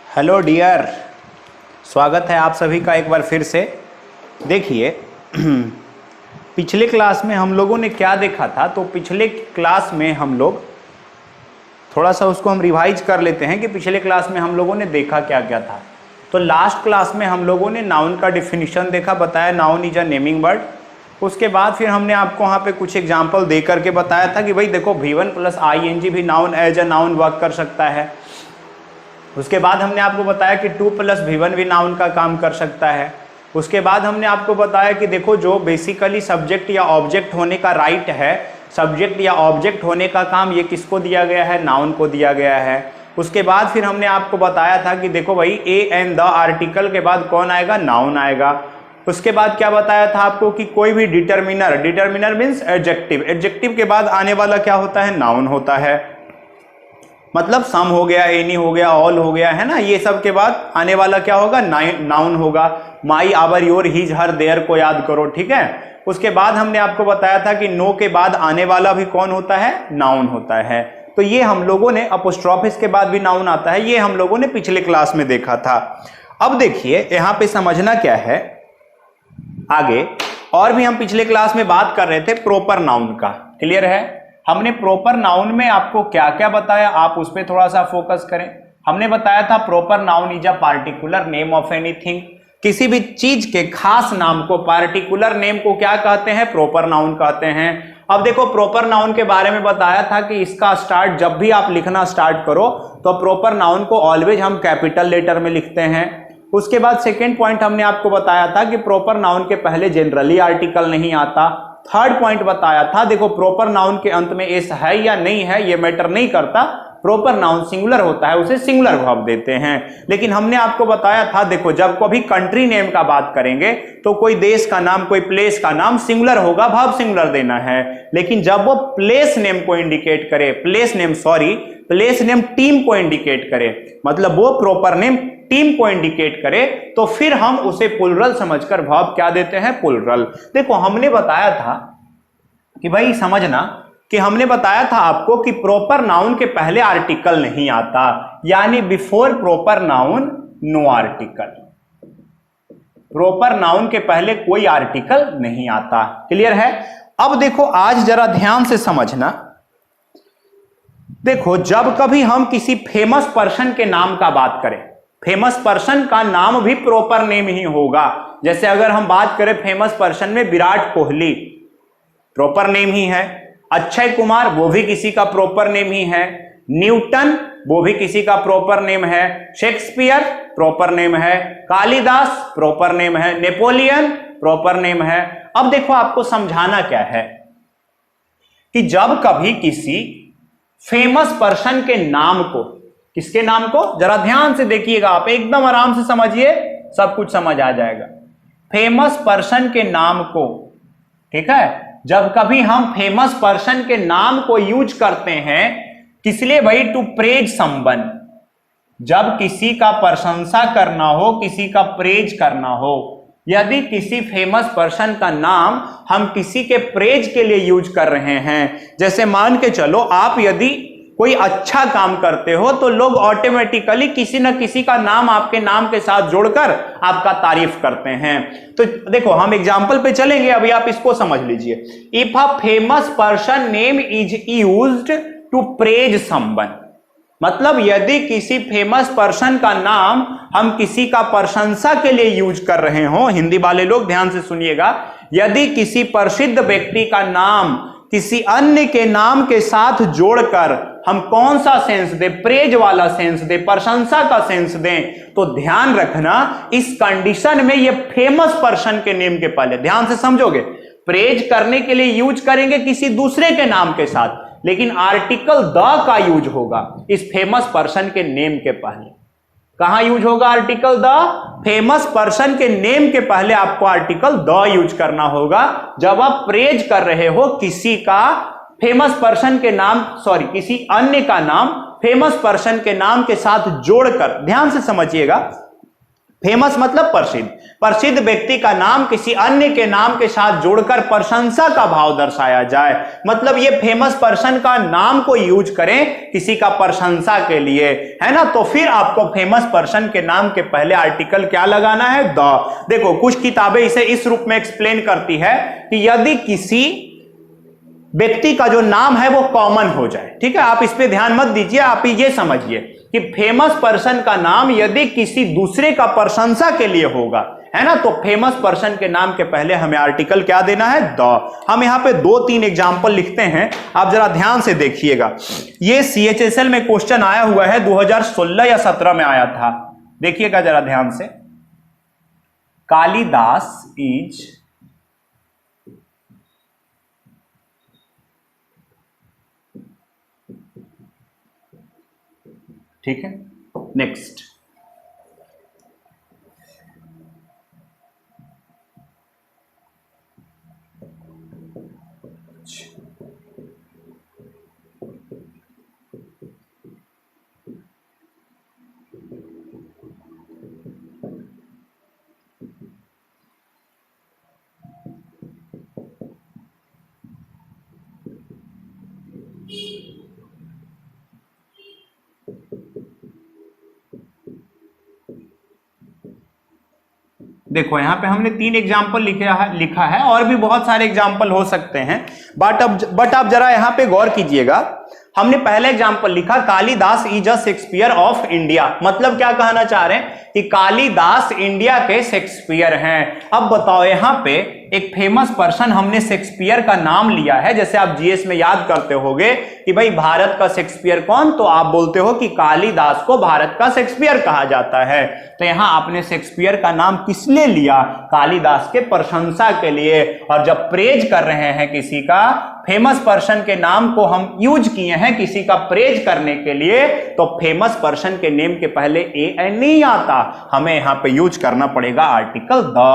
Hello dear, स्वागत है आप सभी का एक बार फिर से। देखिए पिछले क्लास में हम लोगों ने क्या देखा था, तो पिछले क्लास में हम लोग थोड़ा सा उसको हम रिवाइज कर लेते हैं कि पिछले क्लास में हम लोगों ने देखा क्या क्या था। तो लास्ट क्लास में हम लोगों ने नाउन का डिफिनीशन देखा, बताया noun is a naming word. उसके बाद फिर हमने आपको वहाँ पे कुछ एग्जाम्पल दे करके बताया था कि भाई देखो V1 प्लस ING भी noun as a noun work कर सकता है। उसके बाद हमने आपको बताया कि 2 प्लस V1 भी नाउन का काम कर सकता है। उसके बाद हमने आपको बताया कि देखो जो बेसिकली सब्जेक्ट या ऑब्जेक्ट होने का राइट है, सब्जेक्ट या ऑब्जेक्ट होने का काम ये किसको दिया गया है, नाउन को दिया गया है। उसके बाद फिर हमने आपको बताया था कि देखो भाई ए एंड द आर्टिकल के बाद कौन आएगा, नाउन आएगा। उसके बाद क्या बताया था आपको कि कोई भी determiner, determiner means adjective, adjective के बाद आने वाला क्या होता है, नाउन होता है। मतलब सम हो गया, एनी हो गया, ऑल हो गया, है ना, ये सब के बाद आने वाला क्या होगा, नाउन होगा। My, our, your, his, her, their को याद करो, ठीक है। उसके बाद हमने आपको बताया था कि नो के बाद आने वाला भी कौन होता है, नाउन होता है। तो ये हम लोगों ने अपोस्ट्रोफिस के बाद भी नाउन आता है, ये हम लोगों ने पिछले क्लास में देखा था। अब देखिए यहां पे समझना क्या है आगे, और भी हम पिछले क्लास में बात कर रहे थे प्रॉपर नाउन का, क्लियर है। हमने प्रॉपर नाउन में आपको क्या क्या बताया, आप उस पर थोड़ा सा फोकस करें। हमने बताया था proper noun is a particular name of anything, किसी भी चीज के खास नाम को, पार्टिकुलर नेम को क्या कहते हैं, प्रॉपर नाउन कहते हैं। अब देखो प्रॉपर नाउन के बारे में बताया था कि इसका स्टार्ट जब भी आप लिखना स्टार्ट करो तो प्रॉपर नाउन को ऑलवेज हम कैपिटल लेटर में लिखते हैं। उसके बाद सेकेंड पॉइंट हमने आपको बताया था कि प्रॉपर नाउन के पहले जनरली आर्टिकल नहीं आता। थर्ड पॉइंट बताया था देखो प्रॉपर नाउन के अंत में एस है या नहीं है ये मैटर नहीं करता, प्रॉपर नाउन सिंगुलर होता है उसे सिंगुलर वर्ब देते हैं। लेकिन हमने आपको बताया था देखो जब कभी कंट्री नेम का बात करेंगे तो कोई देश का नाम, कोई प्लेस का नाम सिंगुलर होगा, वर्ब सिंगुलर देना है। लेकिन जब वो प्लेस नेम को इंडिकेट करे, प्लेस नेम टीम को इंडिकेट करे, मतलब वो प्रॉपर नेम टीम को इंडिकेट करे, तो फिर हम उसे प्लुरल समझकर वर्ब क्या देते हैं, प्लुरल। देखो हमने बताया था कि भाई समझना कि हमने बताया था आपको कि प्रॉपर नाउन के पहले आर्टिकल नहीं आता, यानी before proper noun no article, proper noun के पहले कोई आर्टिकल नहीं आता, क्लियर है। अब देखो आज जरा ध्यान से समझना, देखो जब कभी हम किसी फेमस पर्सन के नाम का बात करें, फेमस पर्सन का नाम भी प्रॉपर नेम ही होगा। जैसे अगर हम बात करें फेमस पर्सन में विराट कोहली, प्रॉपर नेम ही है। अक्षय कुमार वो भी किसी का प्रॉपर नेम ही है। न्यूटन वो भी किसी का प्रॉपर नेम है। शेक्सपियर प्रॉपर नेम है। कालिदास प्रॉपर नेम है। नेपोलियन प्रॉपर नेम है। अब देखो आपको समझाना क्या है कि जब कभी किसी फेमस पर्सन के नाम को, किसके नाम को, जरा ध्यान से देखिएगा, आप एकदम आराम से समझिए, सब कुछ समझ आ जाएगा। फेमस पर्सन के नाम को, ठीक है, जब कभी हम फेमस पर्सन के नाम को यूज करते हैं किस लिए भाई, टू प्रेज समवन, जब किसी का प्रशंसा करना हो, किसी का प्रेज करना हो। यदि किसी फेमस पर्सन का नाम हम किसी के प्रेज के लिए यूज कर रहे हैं, जैसे मान के चलो आप यदि कोई अच्छा काम करते हो तो लोग ऑटोमेटिकली किसी न किसी का नाम आपके नाम के साथ जोड़कर आपका तारीफ करते हैं। तो देखो हम एग्जांपल पे चलेंगे, अभी आप इसको समझ लीजिए। If a famous person name is used to praise someone, मतलब यदि किसी फेमस पर्सन का नाम हम किसी का प्रशंसा के लिए यूज कर रहे हो, हिंदी वाले लोग ध्यान से सुनिएगा, यदि किसी प्रसिद्ध व्यक्ति का नाम किसी अन्य के नाम के साथ जोड़कर हम कौन सा सेंस दे, प्रेज वाला सेंस दे, प्रशंसा का सेंस दें, तो ध्यान रखना इस कंडीशन में ये फेमस पर्सन के नेम के पहले, ध्यान से समझोगे, प्रेज करने के लिए यूज करेंगे किसी दूसरे के नाम के साथ, लेकिन आर्टिकल द का यूज होगा इस फेमस पर्सन के नेम के पहले। कहां यूज होगा आर्टिकल द, फेमस पर्सन के नेम के पहले आपको आर्टिकल द यूज करना होगा जब आप प्रेज कर रहे हो किसी का, फेमस पर्सन के नाम, सॉरी किसी अन्य का नाम फेमस पर्सन के नाम के साथ जोड़कर। ध्यान से समझिएगा, फेमस मतलब प्रसिद्ध, प्रसिद्ध व्यक्ति का नाम किसी अन्य के नाम के साथ जोड़कर प्रशंसा का भाव दर्शाया जाए, मतलब ये फेमस पर्सन का नाम को यूज करें किसी का प्रशंसा के लिए, है ना। तो फिर आपको फेमस पर्सन के नाम के पहले आर्टिकल क्या लगाना है, द। देखो कुछ किताबें इसे इस रूप में एक्सप्लेन करती है कि यदि किसी व्यक्ति का जो नाम है वो कॉमन हो जाए, ठीक है, आप इस पे ध्यान मत दीजिए, आप ये समझिए कि फेमस पर्सन का नाम यदि किसी दूसरे का प्रशंसा के लिए होगा, है ना, तो फेमस पर्सन के नाम के पहले हमें आर्टिकल क्या देना है, द। हम यहां पे 2-3 एग्जांपल लिखते हैं, आप जरा ध्यान से देखिएगा। ये CHSL में क्वेश्चन आया हुआ है, 2016 या 17 में आया था, देखिएगा जरा ध्यान से। कालिदास इज ठीक है, नेक्स्ट। देखो यहां पे हमने 3 एग्जाम्पल लिखा है, और भी बहुत सारे एग्जाम्पल हो सकते हैं, बट आप जरा यहां पे गौर कीजिएगा। हमने पहला एग्जाम्पल लिखा, Kalidas is a Shakespeare of India, मतलब क्या कहना चाह रहे हैं कि कालिदास इंडिया के शेक्सपियर हैं। अब बताओ यहां पे एक फेमस पर्सन हमने शेक्सपियर का नाम लिया है, जैसे आप जीएस में याद करते होगे कि भाई भारत का शेक्सपियर कौन, तो आप बोलते हो कि कालिदास को भारत का शेक्सपियर कहा जाता है। तो यहां आपने शेक्सपियर का नाम किस लिए लिया, कालिदास के प्रशंसा के लिए। और जब प्रेज कर रहे हैं किसी का, फेमस पर्सन के नाम को हम यूज किए हैं किसी का प्रेज करने के लिए, तो फेमस पर्सन के नेम के पहले ए नहीं आता, हमें यहां पे यूज करना पड़ेगा आर्टिकल द।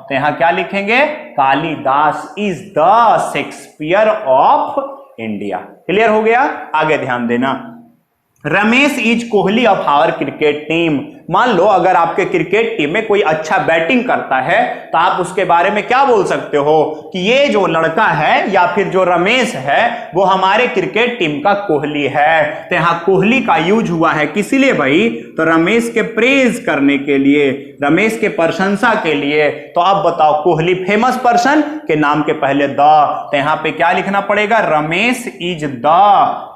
तो यहां क्या लिखेंगे, Kalidas is the Shakespeare of India. Clear हो गया, आगे ध्यान देना। Ramesh is Kohli of our cricket team, मान लो अगर आपके क्रिकेट टीम में कोई अच्छा बैटिंग करता है तो आप उसके बारे में क्या बोल सकते हो कि ये जो लड़का है या फिर जो रमेश है वो हमारे क्रिकेट टीम का कोहली है। तो यहां कोहली का यूज हुआ है किस लिए भाई, तो रमेश के प्रेज करने के लिए, रमेश के प्रशंसा के लिए। तो अब बताओ कोहली फेमस पर्सन के नाम के पहले द, तो यहां पे क्या लिखना पड़ेगा, Ramesh is the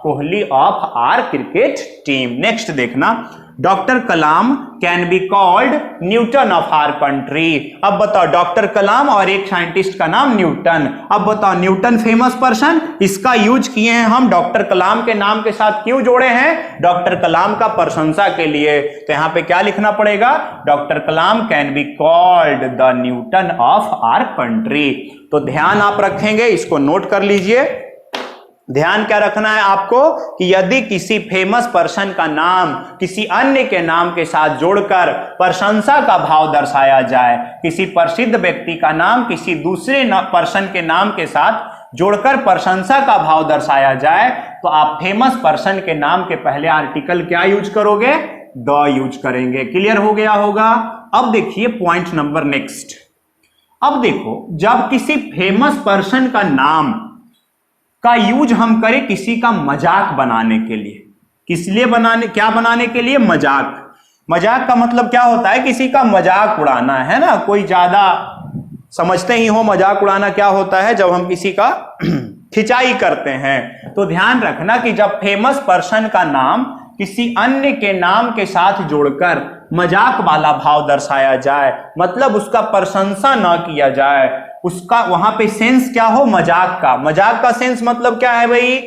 Kohli of our cricket team. Next देखना, doctor Kalam can be called Newton of our country. अब बताओ डॉक्टर कलाम और एक साइंटिस्ट का नाम न्यूटन। अब बताओ न्यूटन फेमस पर्सन, इसका यूज किए हैं हम डॉक्टर कलाम के नाम के साथ, क्यों जोड़े हैं, डॉक्टर कलाम का प्रशंसा के लिए। तो यहां पे क्या लिखना पड़ेगा, doctor Kalam can be called the Newton of our country. तो ध्यान आप रखेंगे, इसको नोट कर लीजिए। ध्यान क्या रखना है आपको कि यदि किसी फेमस पर्सन का नाम किसी अन्य के नाम के साथ जोड़कर प्रशंसा का भाव दर्शाया जाए, किसी प्रसिद्ध व्यक्ति का नाम किसी दूसरे पर्सन के नाम के साथ जोड़कर प्रशंसा का भाव दर्शाया जाए, तो आप फेमस पर्सन के नाम के पहले आर्टिकल क्या यूज करोगे, द यूज करेंगे। क्लियर हो गया होगा। अब देखिए पॉइंट नंबर नेक्स्ट। अब देखो जब किसी फेमस पर्सन का नाम का यूज हम करें किसी का मजाक बनाने के लिए, किस लिए बनाने, क्या बनाने के लिए, मजाक। मजाक का मतलब क्या होता है, किसी का मजाक उड़ाना, है ना। कोई ज्यादा समझते ही हो मजाक उड़ाना क्या होता है, जब हम किसी का खिंचाई करते हैं। तो ध्यान रखना कि जब फेमस पर्सन का नाम किसी अन्य के नाम के साथ जोड़कर मजाक वाला भाव दर्शाया जाए, मतलब उसका प्रशंसा ना किया जाए, उसका वहां पे सेंस क्या हो, मजाक का। मजाक का सेंस मतलब क्या है भाई,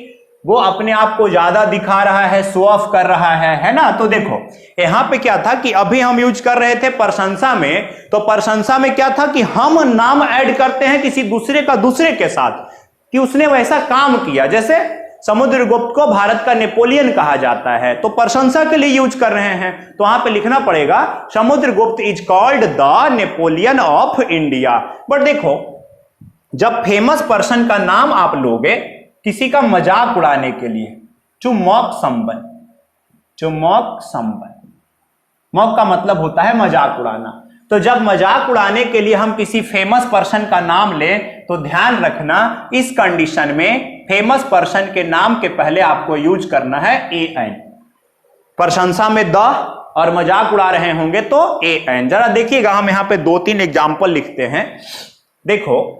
वो अपने आप को ज्यादा दिखा रहा है, शो ऑफ कर रहा है ना। तो देखो यहां पे क्या था कि अभी हम यूज कर रहे थे प्रशंसा में, तो प्रशंसा में क्या था कि हम नाम ऐड करते हैं किसी दूसरे का दूसरे के साथ कि उसने वैसा काम किया। जैसे समुद्रगुप्त को भारत का नेपोलियन कहा जाता है, तो प्रशंसा के लिए यूज कर रहे हैं, तो वहां पे लिखना पड़ेगा Samudragupta is called the Napoleon of India. But देखो जब फेमस पर्सन का नाम आप लोगे किसी का मजाक उड़ाने के लिए, to mock someone, to mock someone, mock का मतलब होता है मजाक उड़ाना। तो जब मजाक उड़ाने के लिए हम किसी फेमस पर्सन का नाम लें तो ध्यान रखना इस कंडीशन में फेमस पर्सन के नाम के पहले आपको यूज करना है एन। प्रशंसा में द और मजाक उड़ा रहे होंगे तो एन। जरा देखिएगा, हम यहां पे 2-3 एग्जाम्पल लिखते हैं। देखो,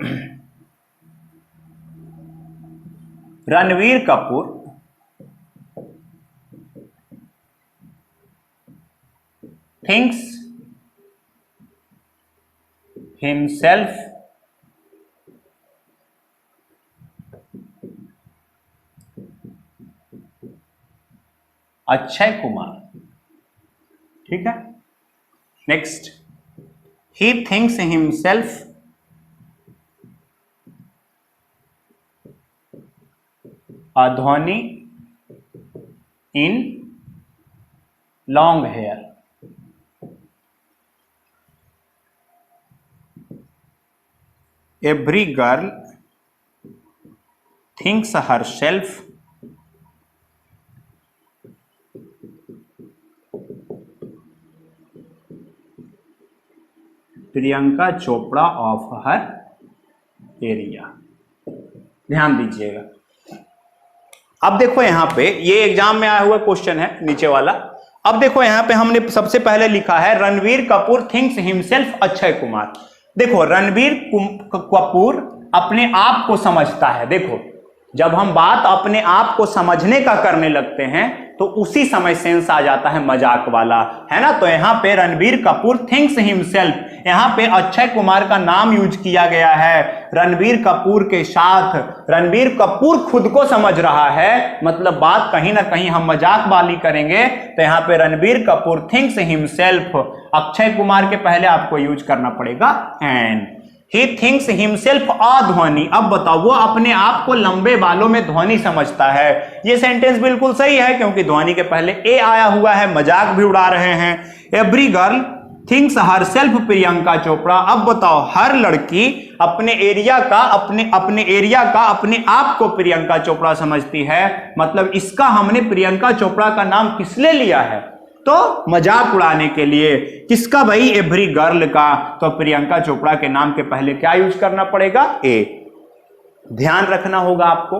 रणवीर कपूर thinks himself अक्षय कुमार। ठीक है, next, he thinks himself a Dhoni in long hair। Every girl thinks herself Priyanka Chopra of her area. ध्यान दीजिएगा। अब देखो यहां पे ये एग्जाम में आया हुआ क्वेश्चन है नीचे वाला। अब देखो यहां पे हमने सबसे पहले लिखा है रणवीर कपूर थिंक्स हिमसेल्फ अक्षय कुमार। देखो, रणवीर कपूर अपने आप को समझता है। देखो, जब हम बात अपने आप को समझने का करने लगते हैं तो उसी समय सेंस आ जाता है मजाक वाला, है ना। तो यहां पे रणवीर कपूर थिंक्स हिमसेल्फ, यहां पे अक्षय कुमार का नाम यूज किया गया है रणवीर कपूर के साथ। रणवीर कपूर खुद को समझ रहा है, मतलब बात कहीं ना कहीं हम मजाक वाली करेंगे। तो यहां पे रणवीर कपूर थिंक्स हिमसेल्फ, अक्षय कुमार के पहले आपको यूज करना पड़ेगा an. He thinks himself a Dhoni. अब बताओ, वो अपने आप को लंबे बालों में धोनी समझता है। ये सेंटेंस बिल्कुल सही है क्योंकि धोनी के पहले ए आया हुआ है, मजाक भी उड़ा रहे हैं। Every girl thinks herself Priyanka Chopra. अब बताओ, हर लड़की अपने एरिया का अपने आप को प्रियंका चोपड़ा समझती है। मतलब इसका हमने प्रियंका चोपड़ा का नाम किस लिए लिया है? तो मजाक उड़ाने के लिए। किसका भाई? एवरी गर्ल का। तो प्रियंका चोपड़ा के नाम के पहले क्या यूज करना पड़ेगा? ए। ध्यान रखना होगा आपको।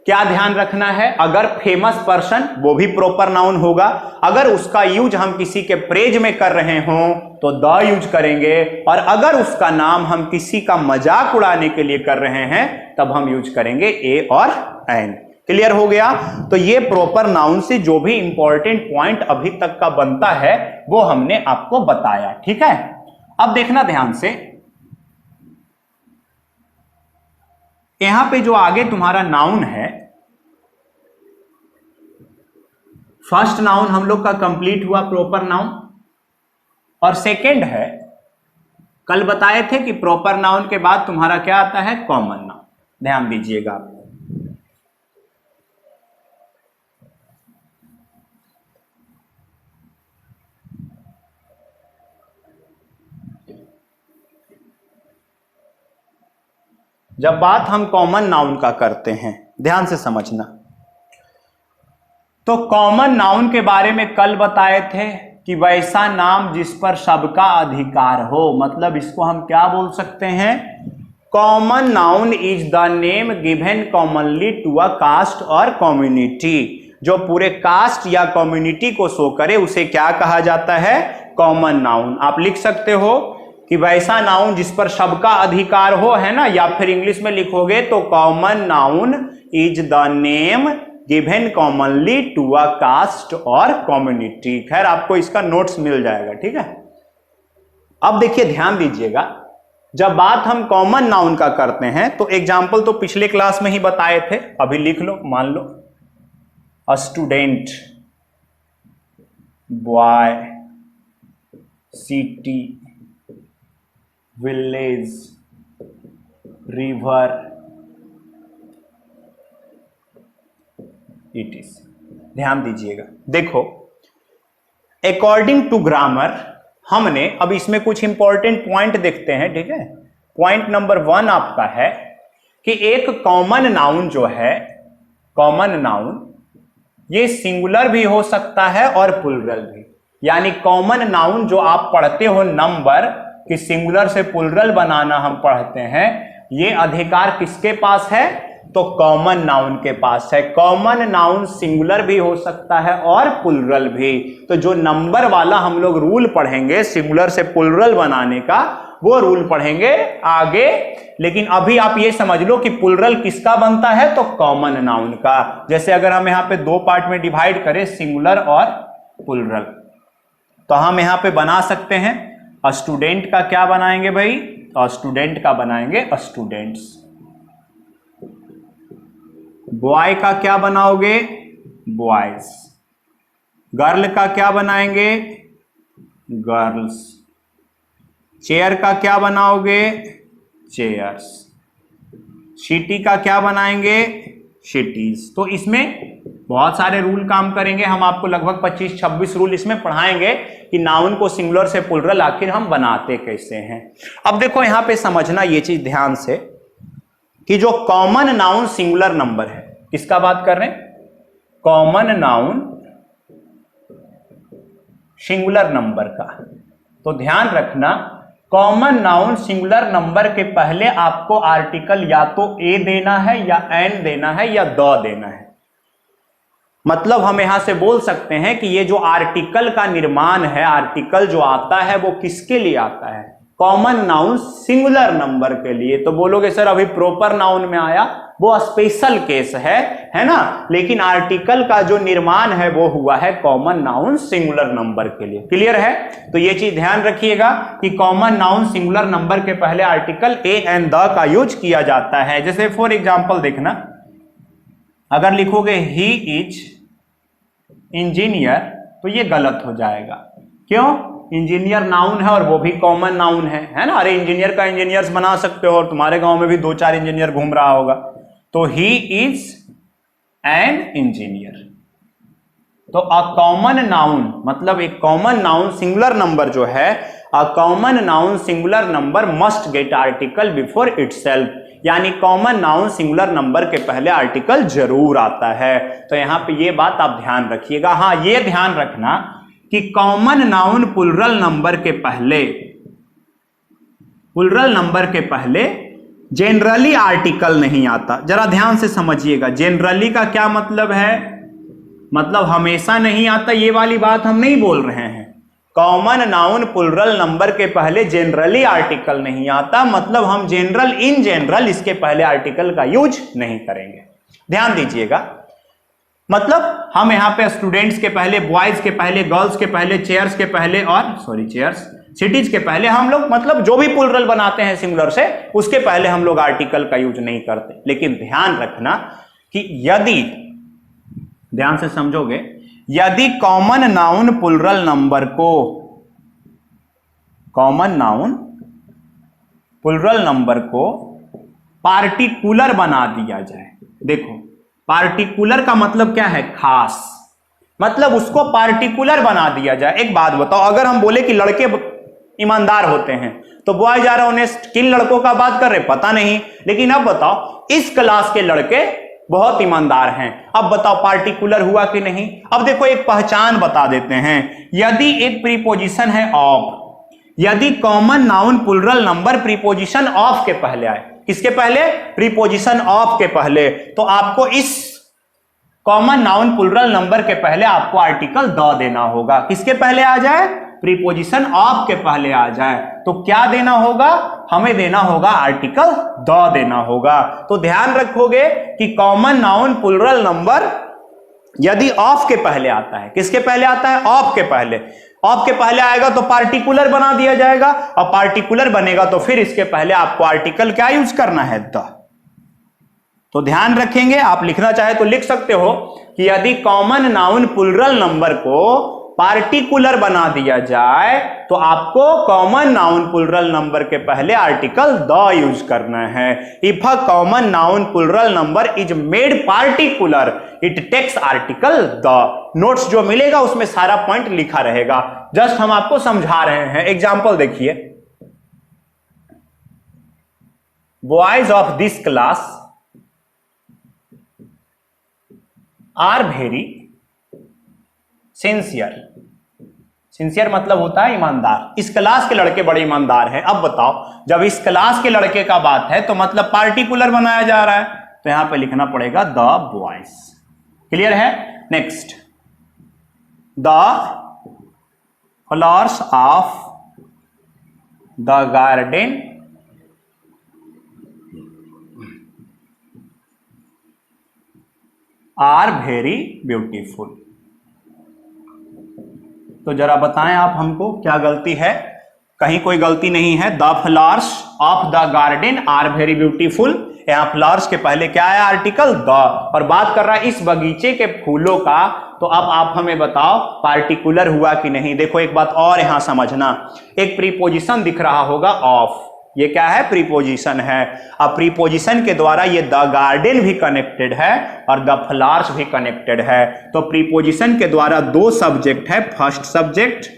क्या ध्यान रखना है? अगर फेमस पर्सन, वो भी प्रॉपर नाउन होगा। अगर उसका यूज हम किसी के प्रेज में कर रहे हों तो द यूज करेंगे, और अगर उसका नाम हम किसी का मजाक उड़ाने के लिए कर रहे हैं तब हम यूज करेंगे ए और एन। क्लियर हो गया? तो ये प्रॉपर नाउन से जो भी इंपॉर्टेंट पॉइंट अभी तक का बनता है वो हमने आपको बताया। ठीक है, अब देखना ध्यान से, यहां पे जो आगे तुम्हारा नाउन है, फर्स्ट नाउन हम लोग का कंप्लीट हुआ प्रॉपर नाउन, और सेकंड है, कल बताए थे कि प्रॉपर नाउन के बाद तुम्हारा क्या आता है? Common noun. ध्यान दीजिएगा आप। जब बात हम कॉमन नाउन का करते हैं, ध्यान से समझना, तो कॉमन नाउन के बारे में कल बताए थे कि वैसा नाम जिस पर सबका अधिकार हो। मतलब इसको हम क्या बोल सकते हैं? Common noun is the name given commonly to a caste और कम्युनिटी। जो पूरे कास्ट या कम्युनिटी को शो करे उसे क्या कहा जाता है? Common noun. आप लिख सकते हो कि वैसा नाउन जिस पर सबका अधिकार हो, है ना, या फिर इंग्लिश में लिखोगे तो common noun is the name given commonly to a caste और कम्युनिटी। खैर, आपको इसका नोट्स मिल जाएगा। ठीक है, अब देखिए ध्यान दीजिएगा, जब बात हम कॉमन नाउन का करते हैं तो एग्जाम्पल तो पिछले क्लास में ही बताए थे, अभी लिख लो। मान लो a student, boy, city, village, river, it is. ध्यान दीजिएगा, देखो अकॉर्डिंग टू ग्रामर हमने, अब इसमें कुछ इंपॉर्टेंट पॉइंट देखते हैं। ठीक है, पॉइंट नंबर 1 आपका है कि एक कॉमन नाउन जो है, कॉमन नाउन ये सिंगुलर भी हो सकता है और प्लूरल भी। यानी कॉमन नाउन जो आप पढ़ते हो नंबर कि सिंगुलर से प्लुरल बनाना हम पढ़ते हैं, ये अधिकार किसके पास है? तो कॉमन नाउन के पास है। कॉमन नाउन सिंगुलर भी हो सकता है और प्लुरल भी। तो जो नंबर वाला हम लोग रूल पढ़ेंगे सिंगुलर से प्लुरल बनाने का, वो रूल पढ़ेंगे आगे। लेकिन अभी आप ये समझ लो कि प्लुरल किसका बनता है? तो कॉमन नाउन का। जैसे अगर हम यहां पे दो पार्ट में डिवाइड करें सिंगुलर और प्लुरल, तो हम यहां पे बना सकते हैं स्टूडेंट का क्या बनाएंगे भाई? स्टूडेंट का बनाएंगे स्टूडेंट्स। बॉय का क्या बनाओगे? बॉयज। गर्ल का क्या बनाएंगे? गर्ल्स। चेयर का क्या बनाओगे? चेयर्स। सिटी का क्या बनाएंगे? सिटीज। तो इसमें बहुत सारे रूल काम करेंगे। हम आपको लगभग 25-26 रूल इसमें पढ़ाएंगे कि नाउन को सिंगुलर से प्लुरल आखिर हम बनाते कैसे हैं। अब देखो यहां पे समझना ये चीज ध्यान से कि जो कॉमन नाउन सिंगुलर नंबर है, किसका बात कर रहे हैं? कॉमन नाउन सिंगुलर नंबर का। तो ध्यान रखना, कॉमन नाउन सिंगुलर नंबर के पहले आपको आर्टिकल या तो ए देना है या एन देना है या द देना है। मतलब हम यहां से बोल सकते हैं कि ये जो आर्टिकल का निर्माण है, आर्टिकल जो आता है वो किसके लिए आता है? कॉमन नाउन सिंगुलर नंबर के लिए। तो बोलोगे सर अभी प्रॉपर नाउन में आया, वो स्पेशल केस है ना। लेकिन आर्टिकल का जो निर्माण है वो हुआ है कॉमन नाउन सिंगुलर नंबर के लिए। क्लियर है? तो ये चीज ध्यान रखिएगा कि कॉमन नाउन सिंगुलर नंबर के पहले आर्टिकल ए एंड द का यूज किया जाता है। जैसे फॉर एग्जाम्पल देखना, अगर लिखोगे ही इज इंजीनियर तो ये गलत हो जाएगा। क्यों? इंजीनियर नाउन है और वो भी कॉमन नाउन है ना। अरे इंजीनियर का इंजीनियर्स बना सकते हो और तुम्हारे गांव में भी 2-4 इंजीनियर घूम रहा होगा। तो ही इज एन इंजीनियर। तो अ कॉमन नाउन मतलब एक कॉमन नाउन सिंगुलर नंबर जो है, अ common noun singular number must get article before itself. यानी कॉमन नाउन सिंगुलर नंबर के पहले आर्टिकल जरूर आता है। तो यहां पे ये बात आप ध्यान रखिएगा। हाँ, ये ध्यान रखना कि कॉमन नाउन प्लुरल नंबर के पहले जनरली आर्टिकल नहीं आता। जरा ध्यान से समझिएगा, जनरली का क्या मतलब है? मतलब हमेशा नहीं आता, ये वाली बात हम नहीं बोल रहे हैं। कॉमन नाउन प्लुरल नंबर के पहले जनरली आर्टिकल नहीं आता, मतलब हम जनरल इन जनरल इसके पहले आर्टिकल का यूज नहीं करेंगे। ध्यान दीजिएगा, मतलब हम यहां पे स्टूडेंट्स के पहले, बॉयज के पहले, गर्ल्स के पहले, चेयर्स के पहले और चेयर्स, सिटीज के पहले हम लोग मतलब जो भी प्लुरल बनाते हैं सिंगुलर से, उसके पहले हम लोग आर्टिकल का यूज नहीं करते। लेकिन ध्यान रखना कि यदि, ध्यान से समझोगे, यदि कॉमन नाउन प्लुरल नंबर को, कॉमन नाउन प्लुरल नंबर को पार्टिकुलर बना दिया जाए। देखो, पार्टिकुलर का मतलब क्या है? खास। मतलब उसको पार्टिकुलर बना दिया जाए। एक बात बताओ, अगर हम बोले कि लड़के ईमानदार होते हैं तो बॉयज आर ऑनेस्ट, किन लड़कों का बात कर रहे पता नहीं। लेकिन अब बताओ इस क्लास के लड़के बहुत ईमानदार हैं। अब बताओ पार्टिकुलर हुआ कि नहीं? अब देखो एक पहचान बता देते हैं। यदि एक प्रीपोजिशन है ऑफ, यदि common noun plural number preposition of के पहले आए, किसके पहले? प्रीपोजिशन ऑफ के पहले, तो आपको इस कॉमन नाउन प्लुरल नंबर के पहले आपको आर्टिकल द देना होगा। किसके पहले आ जाए? प्रीपोजिशन ऑफ के पहले आ जाए। तो क्या देना होगा? हमें देना होगा आर्टिकल द देना होगा। तो ध्यान रखोगे कि कॉमन नाउन प्लुरल नंबर यदि ऑफ के पहले आता है, किसके पहले आता है? ऑफ के पहले। ऑफ के पहले आएगा तो पार्टिकुलर बना दिया जाएगा, और पार्टिकुलर बनेगा तो फिर इसके पहले आपको आर्टिकल क्या यूज करना है? द। तो ध्यान रखेंगे, आप लिखना चाहे तो लिख सकते हो कि यदि कॉमन नाउन प्लुरल नंबर को पार्टिकुलर बना दिया जाए तो आपको कॉमन नाउन प्लुरल नंबर के पहले आर्टिकल द यूज करना है। If a common noun plural number is made particular it takes article the. Notes जो मिलेगा उसमें सारा पॉइंट लिखा रहेगा, जस्ट हम आपको समझा रहे हैं। एग्जाम्पल देखिए, boys of this class are very sincere. Sincere मतलब होता है ईमानदार। इस क्लास के लड़के बड़े ईमानदार हैं। अब बताओ, जब इस क्लास के लड़के का बात है तो मतलब पार्टिकुलर बनाया जा रहा है, तो यहां पे लिखना पड़ेगा द बॉयज। क्लियर है? Next, the flowers of the garden are very beautiful. तो जरा बताएं आप हमको क्या गलती है? कहीं कोई गलती नहीं है। The flowers of the garden are very beautiful, यहां फ्लावर्स के पहले क्या है? आर्टिकल द, और बात कर रहा है इस बगीचे के फूलों का। तो अब आप हमें बताओ पार्टिकुलर हुआ कि नहीं। देखो एक बात और यहां समझना, एक प्रीपोजिशन दिख रहा होगा ऑफ, ये क्या है? प्रीपोजिशन है। अब प्रीपोजिशन के द्वारा ये द गार्डन भी कनेक्टेड है और द फ्लावर्स भी कनेक्टेड है। तो प्रीपोजिशन के द्वारा दो सब्जेक्ट है, फर्स्ट सब्जेक्ट,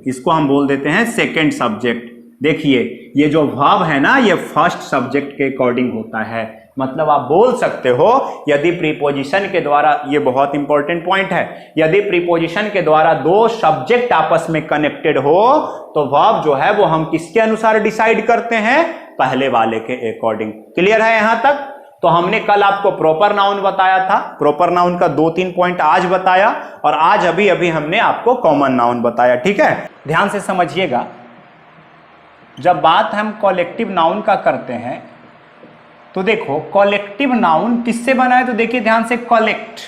इसको हम बोल देते हैं सेकंड सब्जेक्ट। देखिए ये जो वर्ब है ना, ये फर्स्ट सब्जेक्ट के अकॉर्डिंग होता है। मतलब आप बोल सकते हो यदि प्रीपोजिशन के द्वारा, ये बहुत इंपॉर्टेंट पॉइंट है, यदि प्रीपोजिशन के द्वारा दो सब्जेक्ट आपस में कनेक्टेड हो तो वर्ब जो है वो हम किसके अनुसार डिसाइड करते हैं? पहले वाले के अकॉर्डिंग। क्लियर है यहां तक? तो हमने कल आपको प्रॉपर नाउन बताया था, प्रॉपर नाउन का 2-3 पॉइंट आज बताया, और आज अभी अभी हमने आपको कॉमन नाउन बताया। ठीक है, ध्यान से समझिएगा। जब बात हम कॉलेक्टिव नाउन का करते हैं तो देखो कॉलेक्टिव नाउन किससे बना है? तो देखिए ध्यान से, कॉलेक्ट,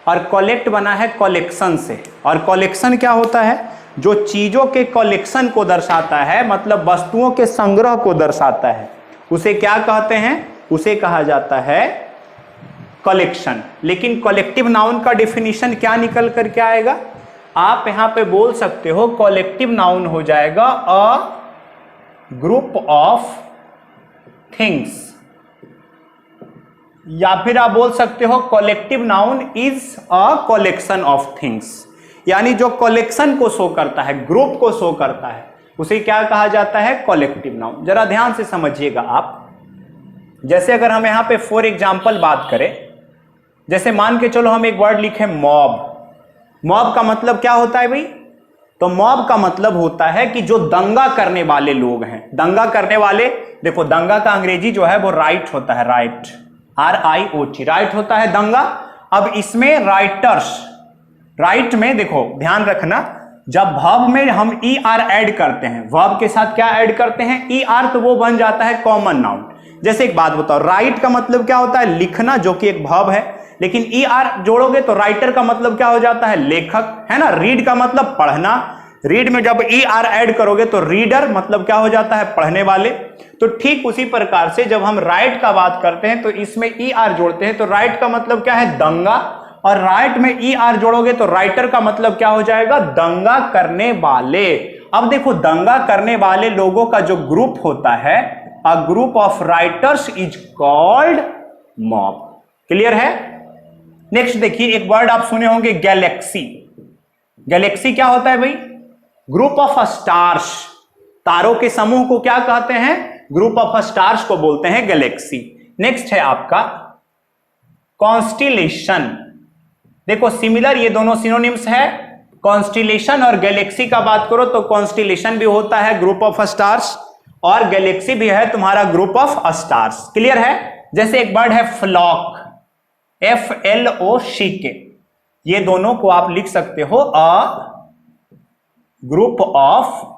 और कॉलेक्ट बना है कॉलेक्शन से। और कॉलेक्शन क्या होता है? जो चीजों के कॉलेक्शन को दर्शाता है, मतलब वस्तुओं के संग्रह को दर्शाता है, उसे क्या कहते हैं? उसे कहा जाता है कलेक्शन। लेकिन कॉलेक्टिव नाउन का डेफिनेशन क्या निकल करके आएगा? आप यहां पे बोल सकते हो कॉलेक्टिव नाउन हो जाएगा अ ग्रुप ऑफ थिंग्स, या फिर आप बोल सकते हो collective noun is a collection of things. यानी जो कलेक्शन को शो करता है, ग्रुप को शो करता है, उसे क्या कहा जाता है? Collective noun. जरा ध्यान से समझिएगा आप। जैसे अगर हम यहां पे फॉर एग्जांपल बात करें, जैसे मान के चलो हम एक वर्ड लिखे मॉब। मॉब का मतलब क्या होता है भाई? तो मॉब का मतलब होता है कि जो दंगा करने वाले लोग हैं। दंगा करने वाले, देखो दंगा का अंग्रेजी जो है वो राइट होता है, राइट, RIOT, राइट होता है दंगा। अब इसमें राइटर्स, राइट में देखो ध्यान रखना, जब वर्ब में हम ER ऐड करते हैं, वर्ब के साथ क्या ऐड करते हैं? ER, तो वो बन जाता है कॉमन नाउन। जैसे एक बात बताओ, राइट का मतलब क्या होता है? लिखना, जो कि एक वर्ब है, लेकिन ER जोड़ोगे तो राइटर का मतलब क्या हो जाता है? लेखक, है ना। रीड का मतलब पढ़ना, रीड में जब ER ऐड करोगे तो रीडर मतलब क्या हो जाता है? पढ़ने वाले। तो ठीक उसी प्रकार से जब हम राइट का बात करते हैं तो इसमें ER जोड़ते हैं, तो राइट का मतलब क्या है? दंगा, और राइट में ER जोड़ोगे तो राइटर का मतलब क्या हो जाएगा? दंगा करने वाले। अब देखो दंगा करने वाले लोगों का जो ग्रुप होता है, a group of writers is called mob. Clear है? नेक्स्ट देखिए, एक वर्ड आप सुने होंगे गैलेक्सी। गैलेक्सी क्या होता है भाई? ग्रुप ऑफ स्टार्स, तारों के समूह को क्या कहते हैं? ग्रुप ऑफ स्टार्स को बोलते हैं गैलेक्सी। नेक्स्ट है आपका कॉन्स्टिलेशन। देखो सिमिलर, ये दोनों सिनोनिम्स है। कॉन्स्टिलेशन और गैलेक्सी का बात करो तो कॉन्स्टिलेशन भी होता है ग्रुप ऑफ स्टार्स, और गैलेक्सी भी है तुम्हारा ग्रुप ऑफ स्टार्स। क्लियर है? जैसे एक वर्ड है फ्लॉक, FLOCK, ये दोनों को आप लिख सकते हो अ ग्रुप ऑफ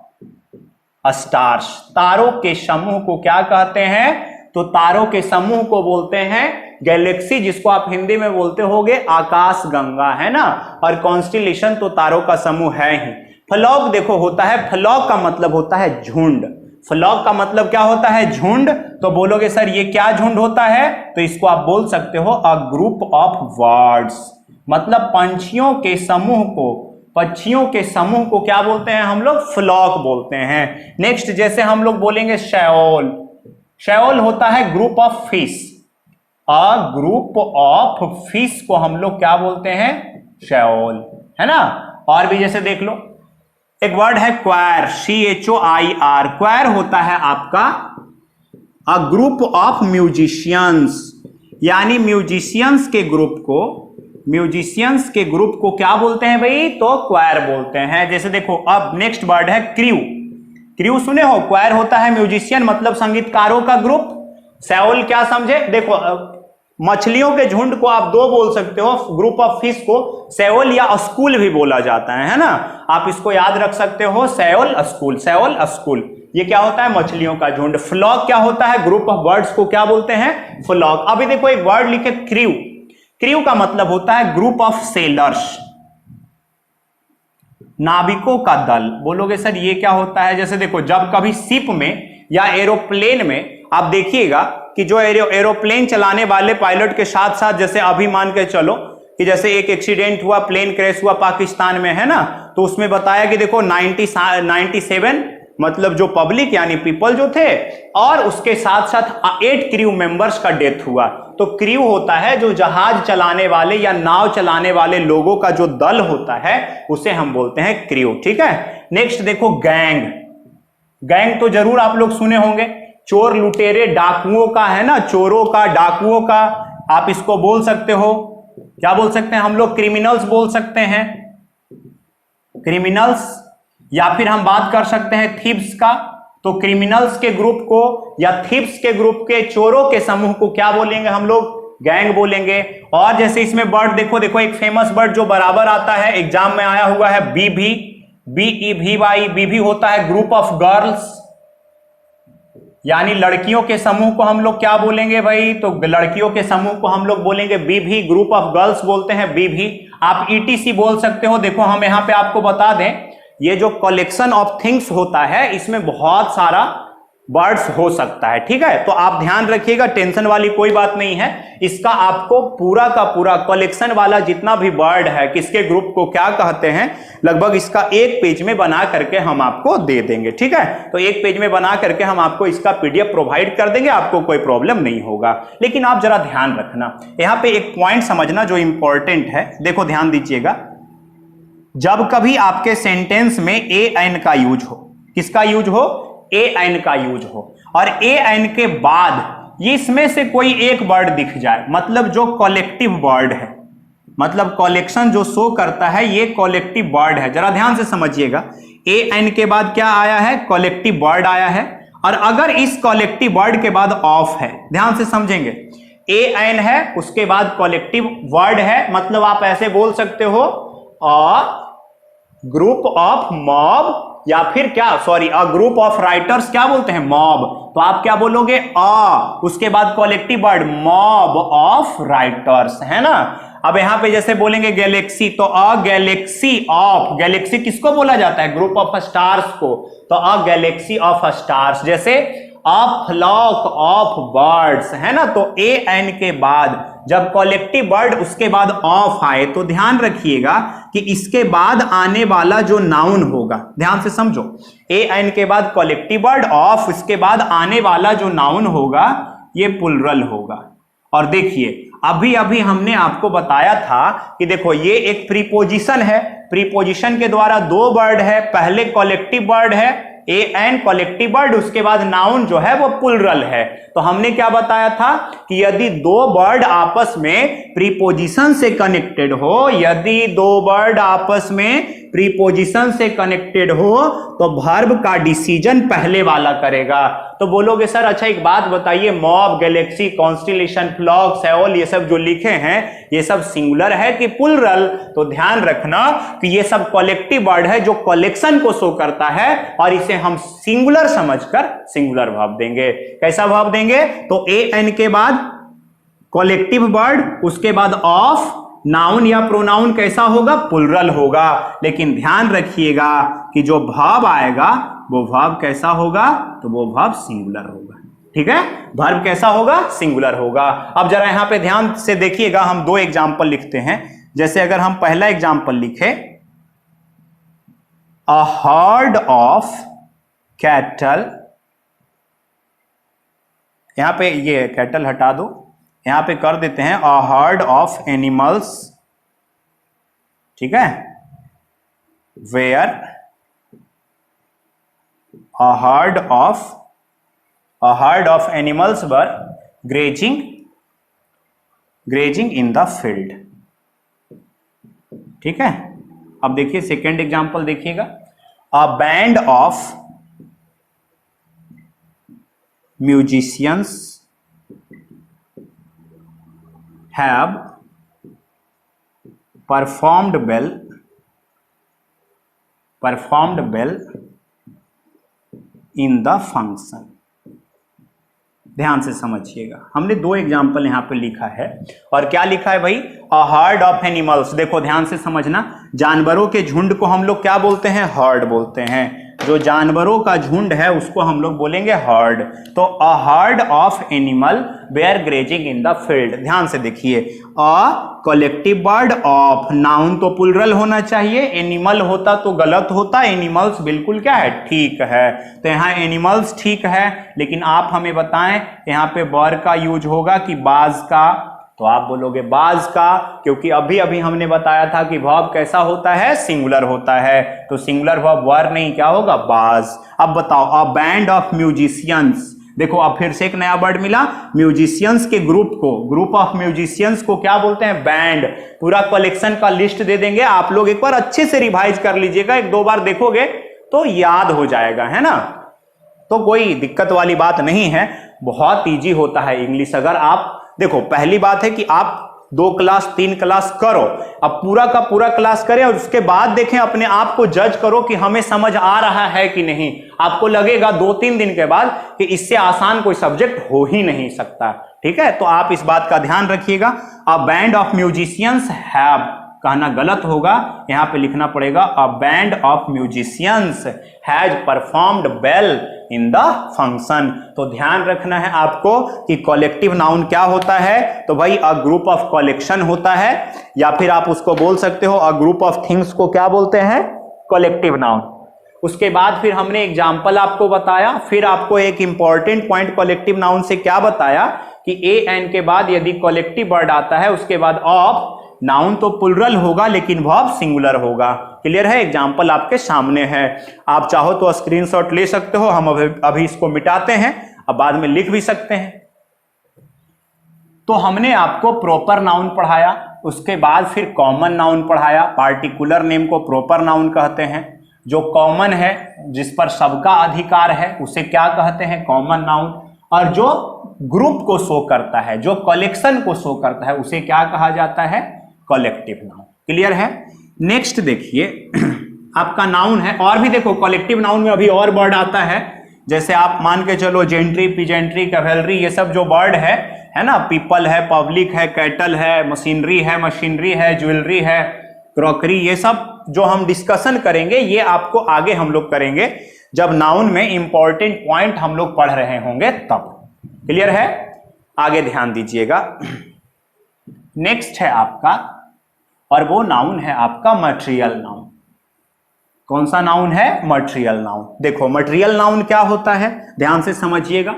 स्टार्स। तारों के समूह को क्या कहते हैं? तो तारों के समूह को बोलते हैं गैलेक्सी, जिसको आप हिंदी में बोलते होगे आकाश गंगा, है ना। और कॉन्स्टिलेशन तो तारों का समूह है ही। फ्लॉक देखो होता है, फ्लॉक का मतलब होता है झुंड। फ्लॉक का मतलब क्या होता है? झुंड। तो बोलोगे सर ये क्या झुंड होता है? तो इसको आप बोल सकते हो अ ग्रुप ऑफ बर्ड्स, मतलब पंछियों के समूह को, पक्षियों के समूह को क्या बोलते हैं हम लोग? फ्लॉक बोलते हैं। नेक्स्ट जैसे हम लोग बोलेंगे शैओल। शैओल होता है group of fish, a group of fish को हम लोग क्या बोलते हैं? शैओल, है ना। और भी जैसे देख लो, एक वर्ड है क्वायर, CHOIR। क्वायर होता है आपका अ ग्रुप ऑफ म्यूजिशियंस, यानी म्यूजिशियंस के ग्रुप को म्यूजिशियंस के ग्रुप को क्या बोलते हैं भाई? तो क्वायर बोलते हैं। जैसे देखो अब नेक्स्ट वर्ड है क्रू। क्रू सुने हो? क्वायर होता है म्यूजिशियन मतलब संगीतकारों का ग्रुप। सेओल क्या समझे? देखो मछलियों के झुंड को आप दो बोल सकते हो, ग्रुप ऑफ फिश को सेओल या स्कूल भी बोला जाता है ना। आप इसको याद रख सकते हो, सेओल स्कूल, सेओल स्कूल। ये क्या होता है? मछलियों का झुंड। फ्लॉक क्या होता है? ग्रुप ऑफ बर्ड्स को क्या बोलते हैं? फ्लॉक। अभी देखो एक वर्ड लिखे क्रू। क्रू का मतलब होता है ग्रुप ऑफ सेलर्स, नाविकों का दल। बोलोगे सर ये क्या होता है? जैसे देखो जब कभी शिप में या एरोप्लेन में आप देखिएगा कि जो एरोप्लेन चलाने वाले पायलट के साथ साथ, जैसे अभी मान के चलो कि जैसे एक एक्सीडेंट हुआ, प्लेन क्रैश हुआ पाकिस्तान में, है ना, तो उसमें बताया कि देखो 97 मतलब जो पब्लिक यानी पीपल जो थे, और उसके साथ साथ 8 क्रू मेंबर्स का डेथ हुआ। तो क्रू होता है जो जहाज चलाने वाले या नाव चलाने वाले लोगों का जो दल होता है, उसे हम बोलते हैं क्रू। ठीक है। नेक्स्ट देखो गैंग। गैंग तो जरूर आप लोग सुने होंगे, चोर लुटेरे डाकुओं का, है ना, चोरों का, डाकुओं का। आप इसको बोल सकते हो, क्या बोल सकते हैं हम लोग? क्रिमिनल्स बोल सकते हैं, क्रिमिनल्स। या फिर हम बात कर सकते हैं थीव्स का, तो क्रिमिनल्स के ग्रुप को या थीव्स के ग्रुप के, चोरों के समूह को क्या बोलेंगे हम लोग? गैंग बोलेंगे। और जैसे इसमें बर्ड देखो, देखो एक फेमस बर्ड जो बराबर आता है, एग्जाम में आया हुआ है, बीभी, BEVY। बीभी होता है ग्रुप ऑफ गर्ल्स, यानी लड़कियों के समूह को हम लोग क्या बोलेंगे भाई? तो लड़कियों के समूह को हम लोग बोलेंगे बीभी, ग्रुप ऑफ गर्ल्स बोलते हैं बीभी। आप ETC बोल सकते हो। देखो हम यहां पे आपको बता दें, ये जो कलेक्शन ऑफ थिंग्स होता है इसमें बहुत सारा बर्ड्स हो सकता है। ठीक है, तो आप ध्यान रखिएगा, टेंशन वाली कोई बात नहीं है। इसका आपको पूरा का पूरा कलेक्शन वाला जितना भी बर्ड है, किसके ग्रुप को क्या कहते हैं, लगभग इसका एक पेज में बना करके हम आपको दे देंगे। ठीक है, तो एक पेज में बना करके हम आपको इसका PDF प्रोवाइड कर देंगे, आपको कोई प्रॉब्लम नहीं होगा। लेकिन आप जरा ध्यान रखना, यहां पे एक पॉइंट समझना जो इंपॉर्टेंट है। देखो ध्यान दीजिएगा, जब कभी आपके सेंटेंस में AN का यूज हो, किसका यूज हो? AN का यूज हो, और AN के बाद इसमें से कोई एक वर्ड दिख जाए, मतलब जो कलेक्टिव वर्ड है, मतलब कलेक्शन जो शो करता है, ये कलेक्टिव वर्ड है। जरा ध्यान से समझिएगा, AN के बाद क्या आया है? कलेक्टिव वर्ड आया है। और अगर इस कलेक्टिव वर्ड के बाद ऑफ है, ध्यान से समझेंगे, AN है उसके बाद कलेक्टिव वर्ड है, मतलब आप ऐसे बोल सकते हो अ ग्रुप ऑफ मॉब, या फिर क्या, sorry, a group of writers क्या बोलते हैं? मॉब। तो आप क्या बोलोगे? उसके बाद collective word mob of writers, है ना। अब यहां पे जैसे बोलेंगे गैलेक्सी, तो अ गैलेक्सी ऑफ, गैलेक्सी किसको बोला जाता है? ग्रुप ऑफ स्टार्स को। तो अ गैलेक्सी ऑफ स्टार्स। जैसे अ फ्लॉक ऑफ बर्ड्स, है ना। तो AN के बाद जब कलेक्टिव वर्ड उसके बाद ऑफ आए, तो ध्यान रखिएगा कि इसके बाद आने वाला जो नाउन होगा, ध्यान से समझो, AN के बाद कलेक्टिव वर्ड ऑफ, इसके बाद आने वाला जो नाउन होगा ये प्लुरल होगा। और देखिए अभी अभी हमने आपको बताया था कि देखो ये एक प्रीपोजिशन है, प्रीपोजिशन के द्वारा दो वर्ड है, पहले कलेक्टिव वर्ड है AN कलेक्टिव वर्ड, उसके बाद नाउन जो है वो प्लुरल है। तो हमने क्या बताया था कि यदि दो वर्ड आपस में प्रीपोजिशन से कनेक्टेड हो, यदि दो वर्ड आपस में प्रीपोजिशन से कनेक्टेड हो तो वर्ब का डिसीजन पहले वाला करेगा। तो बोलोगे सर अच्छा एक बात बताइए, मॉब, गैलेक्सी, कॉन्स्टिलेशन, फ्लॉक, सेओल, ये सब जो लिखे हैं ये सब सिंगुलर है कि प्लुरल? तो ध्यान रखना कि ये सब कलेक्टिव वर्ड है जो कलेक्शन को शो करता है, और इसे हम सिंगुलर समझकर सिंगुलर वर्ब देंगे। कैसा वर्ब देंगे? तो AN के बाद कलेक्टिव वर्ड, उसके बाद ऑफ, नाउन या प्रोनाउन कैसा होगा? प्लुरल होगा। लेकिन ध्यान रखिएगा कि जो वर्ब आएगा वो वर्ब कैसा होगा? तो वो वर्ब सिंगुलर होगा। ठीक है, वर्ब कैसा होगा? सिंगुलर होगा। अब जरा यहां पे ध्यान से देखिएगा, हम दो एग्जांपल लिखते हैं। जैसे अगर हम पहला एग्जांपल लिखे, अ हर्ड ऑफ कैटल, यहां पे ये कैटल हटा दो, यहां पे कर देते हैं अ हर्ड ऑफ एनिमल्स, ठीक है, where a herd of animals were grazing in the field. ठीक है। अब देखिए सेकेंड एग्जांपल देखिएगा, a band of musicians have performed well in the function. ध्यान से समझिएगा, हमने दो एग्जाम्पल यहां पे लिखा है, और क्या लिखा है भाई, अ हर्ड ऑफ एनिमल्स। देखो ध्यान से समझना, जानवरों के झुंड को हम लोग क्या बोलते हैं, हर्ड बोलते हैं। जो जानवरों का झुंड है उसको हम लोग बोलेंगे हर्ड। तो a herd of animal were grazing in the field. ध्यान से देखिए, a collective word of, noun तो प्लुरल होना चाहिए, एनिमल होता तो गलत होता, एनिमल्स बिल्कुल क्या है, ठीक है। तो यहाँ एनिमल्स ठीक है, लेकिन आप हमें बताएं यहाँ पे वर का यूज होगा कि बाज का, तो आप बोलोगे बाज का, क्योंकि अभी अभी हमने बताया था कि वर्ब कैसा होता है, सिंगुलर होता है। तो सिंगुलर वर्ब वर नहीं, क्या होगा, बाज। अब बताओ, अ बैंड ऑफ म्यूजिशियंस, देखो अब फिर से एक नया वर्ड मिला, म्यूजिशियंस के ग्रुप को, ग्रुप ऑफ म्यूजिशियंस को क्या बोलते हैं, बैंड। पूरा कलेक्शन का लिस्ट दे देंगे, आप लोग एक बार अच्छे से रिवाइज कर लीजिएगा, एक दो बार देखोगे तो याद हो जाएगा, है ना। तो कोई दिक्कत वाली बात नहीं है, बहुत इजी होता है इंग्लिश। अगर आप देखो, पहली बात है कि आप 2 क्लास 3 क्लास करो, अब पूरा का पूरा क्लास करें और उसके बाद देखें, अपने आप को जज करो कि हमें समझ आ रहा है कि नहीं। आपको लगेगा 2-3 दिन के बाद कि इससे आसान कोई सब्जेक्ट हो ही नहीं सकता, ठीक है। तो आप इस बात का ध्यान रखिएगा। अ बैंड ऑफ म्यूजिशियंस हैव, कहना गलत होगा, यहां पे लिखना पड़ेगा अ band of musicians has performed well in the function. तो ध्यान रखना है आपको कि कलेक्टिव नाउन क्या होता है, तो भाई अ ग्रुप ऑफ कलेक्शन होता है, या फिर आप उसको बोल सकते हो अ ग्रुप ऑफ थिंग्स को क्या बोलते हैं, कलेक्टिव नाउन। उसके बाद फिर हमने एग्जाम्पल आपको बताया, फिर आपको एक इंपॉर्टेंट पॉइंट कलेक्टिव नाउन से क्या बताया कि ए एन के बाद यदि कलेक्टिव वर्ड आता है उसके बाद ऑफ, नाउन तो प्लुरल होगा लेकिन वर्ब सिंगुलर होगा। क्लियर है, एग्जाम्पल आपके सामने है, आप चाहो तो स्क्रीनशॉट ले सकते हो, हम अभी इसको मिटाते हैं, अब बाद में लिख भी सकते हैं। तो हमने आपको प्रॉपर नाउन पढ़ाया, उसके बाद फिर कॉमन नाउन पढ़ाया। पार्टिकुलर नेम को प्रॉपर नाउन कहते हैं, जो कॉमन है जिस पर सबका अधिकार है उसे क्या कहते हैं, कॉमन नाउन, और जो ग्रुप को शो करता है, जो कलेक्शन को शो करता है उसे क्या कहा जाता है, कलेक्टिव नाउन। क्लियर है। नेक्स्ट देखिए, आपका नाउन है, और भी देखो कलेक्टिव नाउन में अभी और वर्ड आता है, जैसे आप मान के चलो जेंट्री, पिजेंट्री, कैवेलरी, ये सब जो वर्ड है ना, पीपल है, पब्लिक है, कैटल है, मशीनरी है, ज्वेलरी है, क्रॉकरी, ये सब जो हम डिस्कशन करेंगे ये आपको आगे हम लोग करेंगे जब नाउन में इंपॉर्टेंट पॉइंट हम लोग पढ़ रहे होंगे तब। क्लियर है, आगे ध्यान दीजिएगा। नेक्स्ट है आपका, और वो नाउन है आपका मटेरियल नाउन। कौन सा नाउन है, मटेरियल नाउन। देखो मटेरियल नाउन क्या होता है, ध्यान से समझिएगा।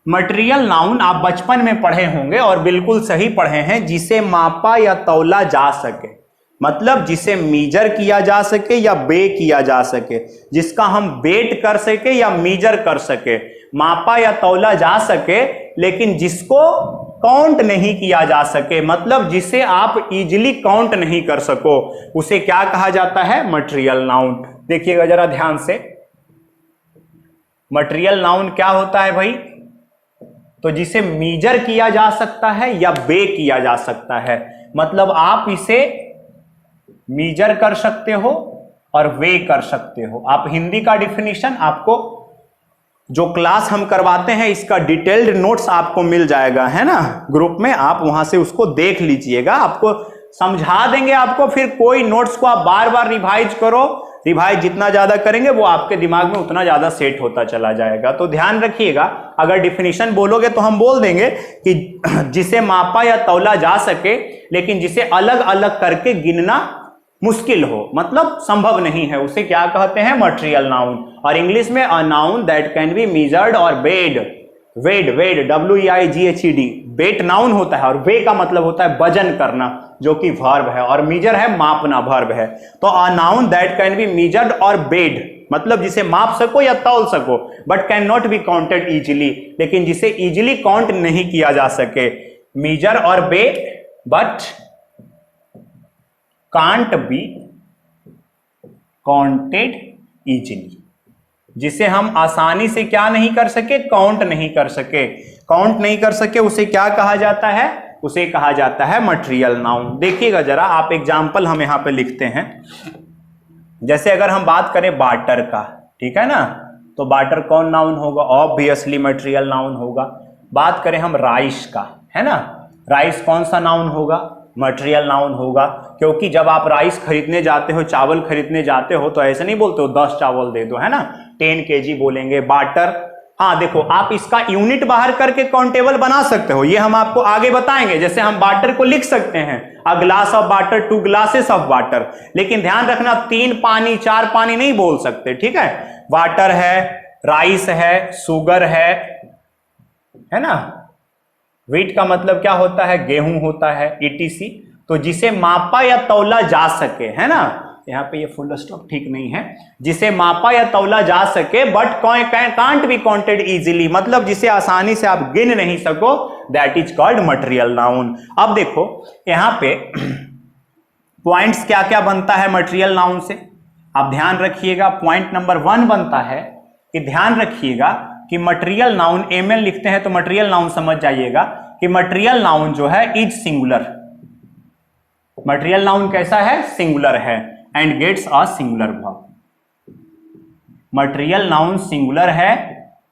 मटेरियल नाउन आप बचपन में पढ़े होंगे और बिल्कुल सही पढ़े हैं, जिसे मापा या तौला जा सके, मतलब जिसे मीजर किया जा सके या बे किया जा सके, जिसका हम वेट कर सके या मीजर कर सके, मापा या तौला जा सके, लेकिन जिसको काउंट नहीं किया जा सके, मतलब जिसे आप इजीली काउंट नहीं कर सको, उसे क्या कहा जाता है, मटेरियल नाउन। देखिएगा जरा ध्यान से, मटेरियल नाउन क्या होता है भाई, तो जिसे मीजर किया जा सकता है या बे किया जा सकता है, मतलब आप इसे मीजर कर सकते हो और वे कर सकते हो। आप हिंदी का डिफिनीशन आपको जो क्लास हम करवाते हैं इसका डिटेल्ड नोट्स आपको मिल जाएगा, है ना, ग्रुप में, आप वहां से उसको देख लीजिएगा, आपको समझा देंगे। आपको फिर कोई नोट्स को आप बार बार रिवाइज करो, रिवाइज जितना ज्यादा करेंगे वो आपके दिमाग में उतना ज्यादा सेट होता चला जाएगा। तो ध्यान रखिएगा, अगर डिफिनीशन बोलोगे तो हम बोल देंगे कि जिसे मापा या तौला जा सके, लेकिन जिसे अलग अलग करके गिनना मुश्किल हो, मतलब संभव नहीं है, उसे क्या कहते हैं, मटेरियल नाउन। और इंग्लिश में a noun that can be measured और वेड, वेड WEIGHED, वेट नाउन होता है, और वे का मतलब होता है वजन करना, जो कि वर्ब है, और मीजर है मापना, वर्ब है। तो a noun that can be measured और वेड, मतलब जिसे माप सको या तौल सको, but can not be counted easily, लेकिन जिसे इजीली काउंट नहीं किया जा सके, मीजर और way but can't be counted easily, जिसे हम आसानी से क्या नहीं कर सके, काउंट नहीं कर सके। काउंट नहीं कर सके उसे क्या कहा जाता है, उसे कहा जाता है मटेरियल नाउन। देखिएगा जरा, आप एग्जाम्पल हम यहां पे लिखते हैं। जैसे अगर हम बात करें बाटर का, ठीक है ना, तो बाटर कौन नाउन होगा, ऑब्वियसली मटेरियल नाउन होगा। बात करें हम राइस का, है ना, राइस कौन सा नाउन होगा, मटेरियल नाउन होगा। क्योंकि जब आप राइस खरीदने जाते हो, चावल खरीदने जाते हो, तो ऐसे नहीं बोलते हो 10 चावल दे दो, है ना, 10 kg बोलेंगे। बाटर, हाँ देखो, आप इसका यूनिट बाहर करके काउंटेबल बना सकते हो, ये हम आपको आगे बताएंगे। जैसे हम बाटर को लिख सकते हैं, a glass of water, 2 glasses of water, लेकिन ध्यान रखना 3 पानी 4 पानी नहीं बोल सकते, ठीक है। वाटर है, राइस है, शुगर है ना, व्हीट का मतलब क्या होता है, गेहूं होता है, etc। तो जिसे मापा या तौला जा सके, है ना, यहाँ पे ये फुल स्टॉप ठीक नहीं है, जिसे मापा या तौला जा सके, but can't be counted easily, मतलब जिसे आसानी से आप गिन नहीं सको, that is called material noun. अब देखो यहाँ पे पॉइंट्स क्या क्या बनता है मटेरियल नाउन से, आप ध्यान रखिएगा। पॉइंट नंबर 1 बनता है कि ध्यान रखिएगा कि मटेरियल नाउन, एमएन लिखते हैं तो मटेरियल नाउन समझ जाइएगा कि मटेरियल नाउन जो है इज सिंगुलर। मटेरियल नाउन कैसा है, सिंगुलर है, and gets a singular verb. Material noun singular है,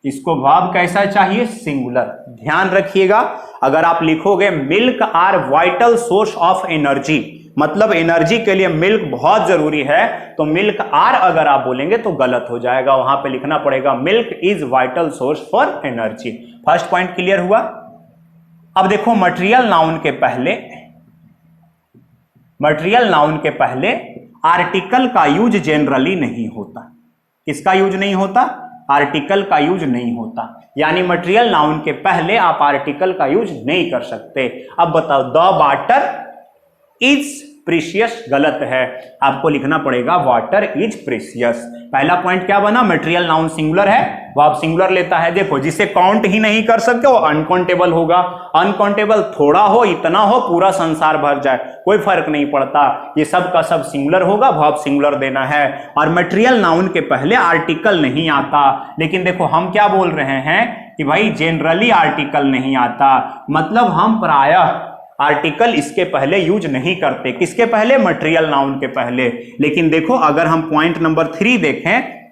इसको वर्ब कैसा चाहिए, सिंगुलर। ध्यान रखिएगा, अगर आप लिखोगे milk are vital source of energy, मतलब एनर्जी के लिए मिल्क बहुत जरूरी है, तो मिल्क आर अगर आप बोलेंगे तो गलत हो जाएगा, वहां पे लिखना पड़ेगा milk is vital source for energy. First point clear हुआ। अब देखो मटेरियल नाउन के पहले आर्टिकल का यूज जनरली नहीं होता। किसका यूज नहीं होता, आर्टिकल का यूज नहीं होता, यानी मटेरियल नाउन के पहले आप आर्टिकल का यूज नहीं कर सकते। अब बताओ, द वाटर इज प्रीशियस, गलत है, आपको लिखना पड़ेगा वाटर इज प्रीशियस। पहला पॉइंट क्या बना, मटेरियल नाउन सिंगुलर है, वर्ब सिंगुलर लेता है। देखो जिसे काउंट ही नहीं कर सकते वो अनकाउंटेबल होगा। अनकाउंटेबल थोड़ा हो, इतना हो, पूरा संसार भर जाए, कोई फर्क नहीं पड़ता, ये सब का सब सिंगुलर होगा, वर्ब सिंगुलर देना है। और मटेरियल नाउन के पहले आर्टिकल नहीं आता, लेकिन देखो हम क्या बोल रहे हैं कि भाई जनरली आर्टिकल नहीं आता, मतलब हम प्रायः आर्टिकल इसके पहले यूज नहीं करते। किसके पहले, मटेरियल नाउन के पहले। लेकिन देखो अगर हम पॉइंट नंबर 3 देखें,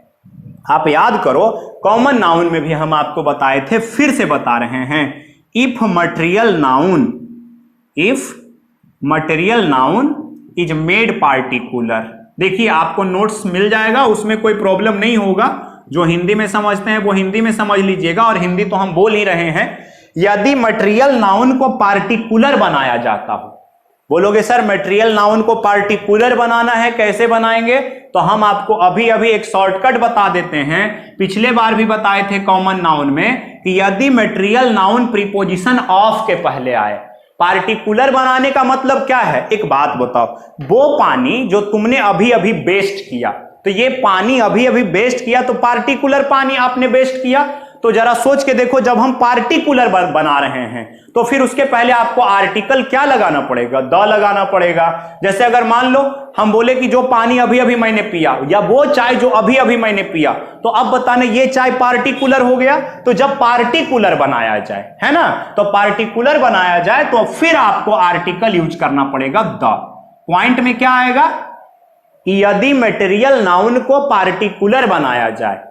आप याद करो कॉमन नाउन में भी हम आपको बताए थे, फिर से बता रहे हैं, if material noun is made particular. देखिए आपको नोट्स मिल जाएगा, उसमें कोई प्रॉब्लम नहीं होगा, जो हिंदी में समझते हैं वो हिंदी में समझ लीजिएगा, और हिंदी तो हम बोल ही रहे हैं। यदि मटेरियल नाउन को पार्टिकुलर बनाया जाता हो, बोलोगे सर मटेरियल नाउन को पार्टिकुलर बनाना है, कैसे बनाएंगे, तो हम आपको अभी अभी एक शॉर्टकट बता देते हैं, पिछले बार भी बताए थे कॉमन नाउन में, कि यदि मटेरियल नाउन प्रीपोजिशन ऑफ के पहले आए। पार्टिकुलर बनाने का मतलब क्या है, एक बात बताओ, वो पानी जो तुमने अभी अभी वेस्ट किया, तो ये पानी अभी अभी वेस्ट किया, तो पार्टिकुलर पानी आपने वेस्ट किया। तो जरा सोच के देखो, जब हम पार्टिकुलर बना रहे हैं तो फिर उसके पहले आपको आर्टिकल क्या लगाना पड़ेगा, द लगाना पड़ेगा। जैसे अगर मान लो हम बोले कि जो पानी अभी अभी मैंने पिया, या वो चाय जो अभी अभी मैंने पिया, तो अब बताने ये चाय पार्टिकुलर हो गया। तो जब पार्टिकुलर बनाया जाए, है ना, तो पार्टिकुलर बनाया जाए तो फिर आपको आर्टिकल यूज करना पड़ेगा द। पॉइंट में क्या आएगा कि यदि मटेरियल नाउन को पार्टिकुलर बनाया जाए,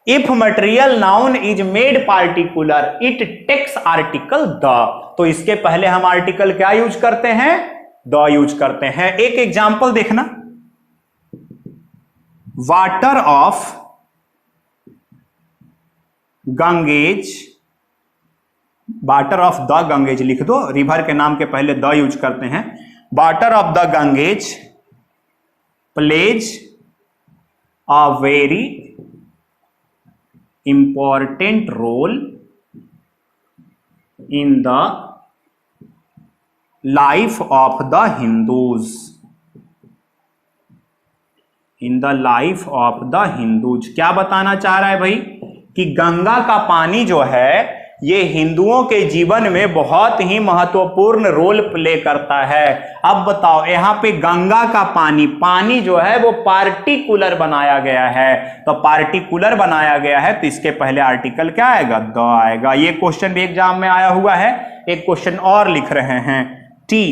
if material noun is made particular it takes article the, तो इसके पहले हम आर्टिकल क्या यूज करते हैं, द यूज करते हैं। एक एग्जांपल देखना, water of Ganges, water of the Ganges लिख दो, रिवर के नाम के पहले द यूज करते हैं। Water of the Ganges plays a very important role in the life of the Hindus, in the life of the Hindus। क्या बताना चाह रहा है भाई कि गंगा का पानी जो है ये हिंदुओं के जीवन में बहुत ही महत्वपूर्ण रोल प्ले करता है। अब बताओ, यहाँ पे गंगा का पानी जो है वो पार्टिकुलर बनाया गया है, तो पार्टिकुलर बनाया गया है तो इसके पहले आर्टिकल क्या आएगा? द आएगा। ये क्वेश्चन भी एग्जाम में आया हुआ है। एक क्वेश्चन और लिख रहे हैं, T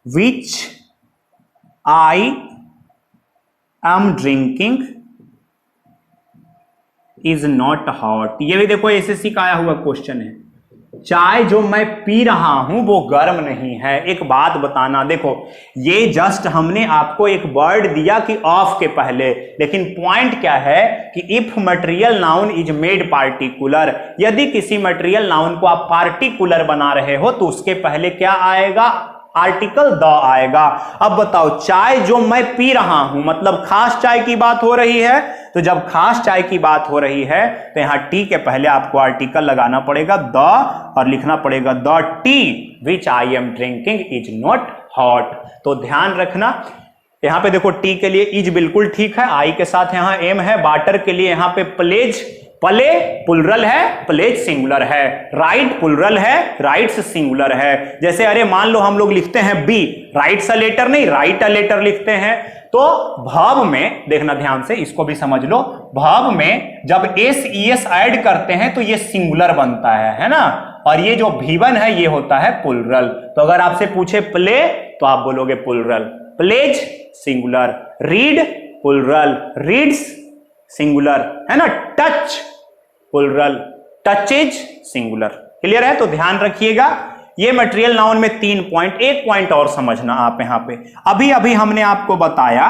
which I am drinking is not hot. ये भी देखो एसएससी का आया हुआ क्वेश्चन है। चाय जो मैं पी रहा हूं वो गर्म नहीं है। एक बात बताना, देखो ये जस्ट हमने आपको एक वर्ड दिया कि ऑफ के पहले, लेकिन पॉइंट क्या है कि if material noun is made particular, यदि किसी मटेरियल नाउन को आप पार्टिकुलर बना रहे हो तो उसके पहले क्या आएगा? आर्टिकल द आएगा। अब बताओ, चाय जो मैं पी रहा हूं मतलब खास चाय की बात हो रही है, तो जब खास चाय की बात हो रही है तो यहां टी के पहले आपको आर्टिकल लगाना पड़ेगा द और लिखना पड़ेगा the T which I am drinking is not hot. तो ध्यान रखना, यहां पे देखो टी के लिए इज बिल्कुल ठीक है, आई के साथ यहां एम है, वाटर के लिए यहां पे प्लेज, प्ले प्लुरल है, प्लेज सिंगुलर है, राइट प्लुरल है, राइट्स सिंगुलर है। जैसे अरे मान लो हम लोग लिखते हैं बी, राइट्स अ लेटर नहीं, राइट अ लेटर लिखते हैं, तो वर्ब में देखना ध्यान से, इसको भी समझ लो, वर्ब में जब एस ई एस ऐड करते हैं तो ये सिंगुलर बनता है ना, और ये जो V1 है ये होता है प्लुरल। तो अगर आपसे पूछे प्ले तो आप बोलोगे plural, plays singular, read plural, reads singular, है ना, touch plural, touches singular. Clear है? तो ध्यान रखिएगा, ये मटेरियल नाउन में 3 पॉइंट। एक पॉइंट और समझना आप यहां पे, अभी हमने आपको बताया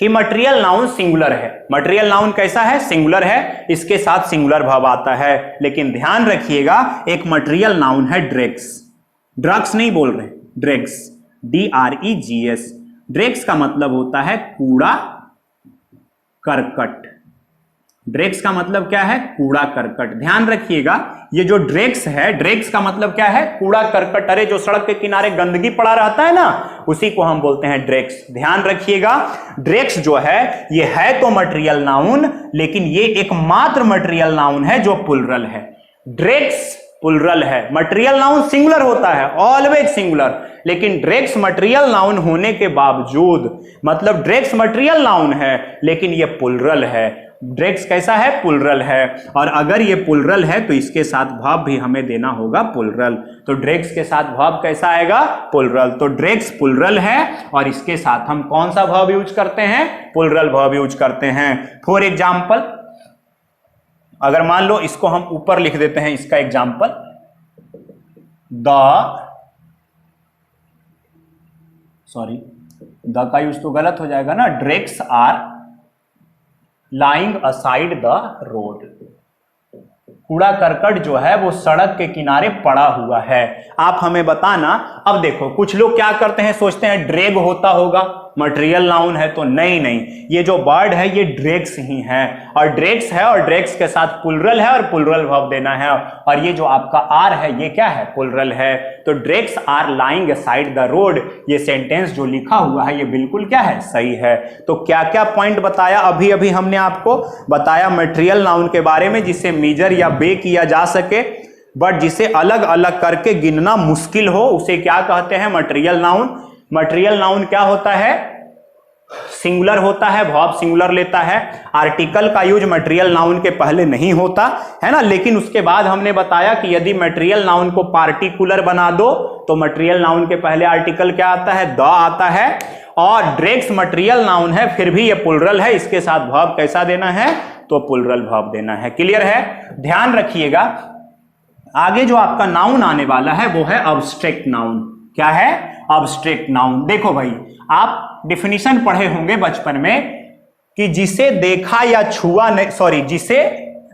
कि मटेरियल नाउन सिंगुलर है। मटेरियल नाउन कैसा है? सिंगुलर है, इसके साथ सिंगुलर वर्ब आता है। लेकिन ध्यान रखिएगा, एक मटेरियल नाउन है ड्रग्स, ड्रग्स नहीं बोल रहे, ड्रग्स, DREGS। ड्रग्स का मतलब होता है कूड़ा करकट। ड्रग्स का मतलब क्या है? कूड़ा करकट। ध्यान रखिएगा, ये जो ड्रग्स है, ड्रग्स का मतलब क्या है? कूड़ा करकट। अरे जो सड़क के किनारे गंदगी पड़ा रहता है ना, उसी को हम बोलते हैं ड्रग्स। ध्यान रखिएगा, ड्रग्स जो है ये है तो मटेरियल नाउन, लेकिन ये एकमात्र मटेरियल नाउन है जो प्लुरल है। ड्रग्स प्लुरल है, मटेरियल नाउन सिंगुलर होता है, ऑलवेज सिंगुलर, लेकिन ड्रग्स मटेरियल नाउन होने के बावजूद, मतलब ड्रग्स मटेरियल नाउन है लेकिन ये प्लुरल है। ड्रग्स कैसा है? प्लुरल है, और अगर ये प्लुरल है तो इसके साथ वर्ब भी हमें देना होगा प्लुरल। तो ड्रग्स के साथ वर्ब कैसा आएगा? प्लुरल। तो ड्रग्स प्लुरल है और इसके साथ हम कौन सा वर्ब यूज करते हैं? प्लुरल वर्ब यूज करते हैं। फॉर एग्जाम्पल, अगर मान लो इसको हम ऊपर लिख देते हैं, इसका एग्जाम्पल, द का यूज तो गलत हो जाएगा ना, drugs are lying aside the road. कूड़ा करकट जो है वो सड़क के किनारे पड़ा हुआ है। आप हमें बताना। अब देखो, कुछ लोग क्या करते हैं, सोचते हैं ड्रैग होता होगा, मटेरियल नाउन है, तो नहीं, ये जो वर्ड है ये ड्रैग्स ही है, और ड्रैग्स है और ड्रैग्स के साथ प्लुरल है और प्लुरल वर्ब देना है, और ये जो आपका आर है ये क्या है? प्लुरल है। तो drags are lying aside the road, ये सेंटेंस जो लिखा हुआ है ये बिल्कुल क्या है? सही है। तो क्या क्या पॉइंट बताया? अभी हमने आपको बताया मटेरियल नाउन के बारे में, जिसे मेजर या बे किया जा सके, बट जिसे अलग अलग करके गिनना मुश्किल हो, उसे क्या कहते हैं? Material noun. मटेरियल नाउन क्या होता है? सिंगुलर होता है, वर्ब सिंगुलर लेता है, आर्टिकल का यूज मटेरियल नाउन के पहले नहीं होता है ना। लेकिन उसके बाद हमने बताया कि यदि मटेरियल नाउन को पार्टिकुलर बना दो तो मटेरियल नाउन के पहले आर्टिकल क्या आता है? द आता है। और ड्रग्स मटेरियल नाउन है, फिर भी ये प्लुरल है, इसके साथ वर्ब कैसा देना है? तो प्लुरल वर्ब देना है। क्लियर है? ध्यान रखिएगा, आगे जो आपका नाउन आने वाला है वो है अब्स्ट्रैक्ट नाउन। क्या है? Abstract noun. देखो भाई, आप डिफिनीशन पढ़े होंगे बचपन में कि जिसे देखा या छुआ नहीं, जिसे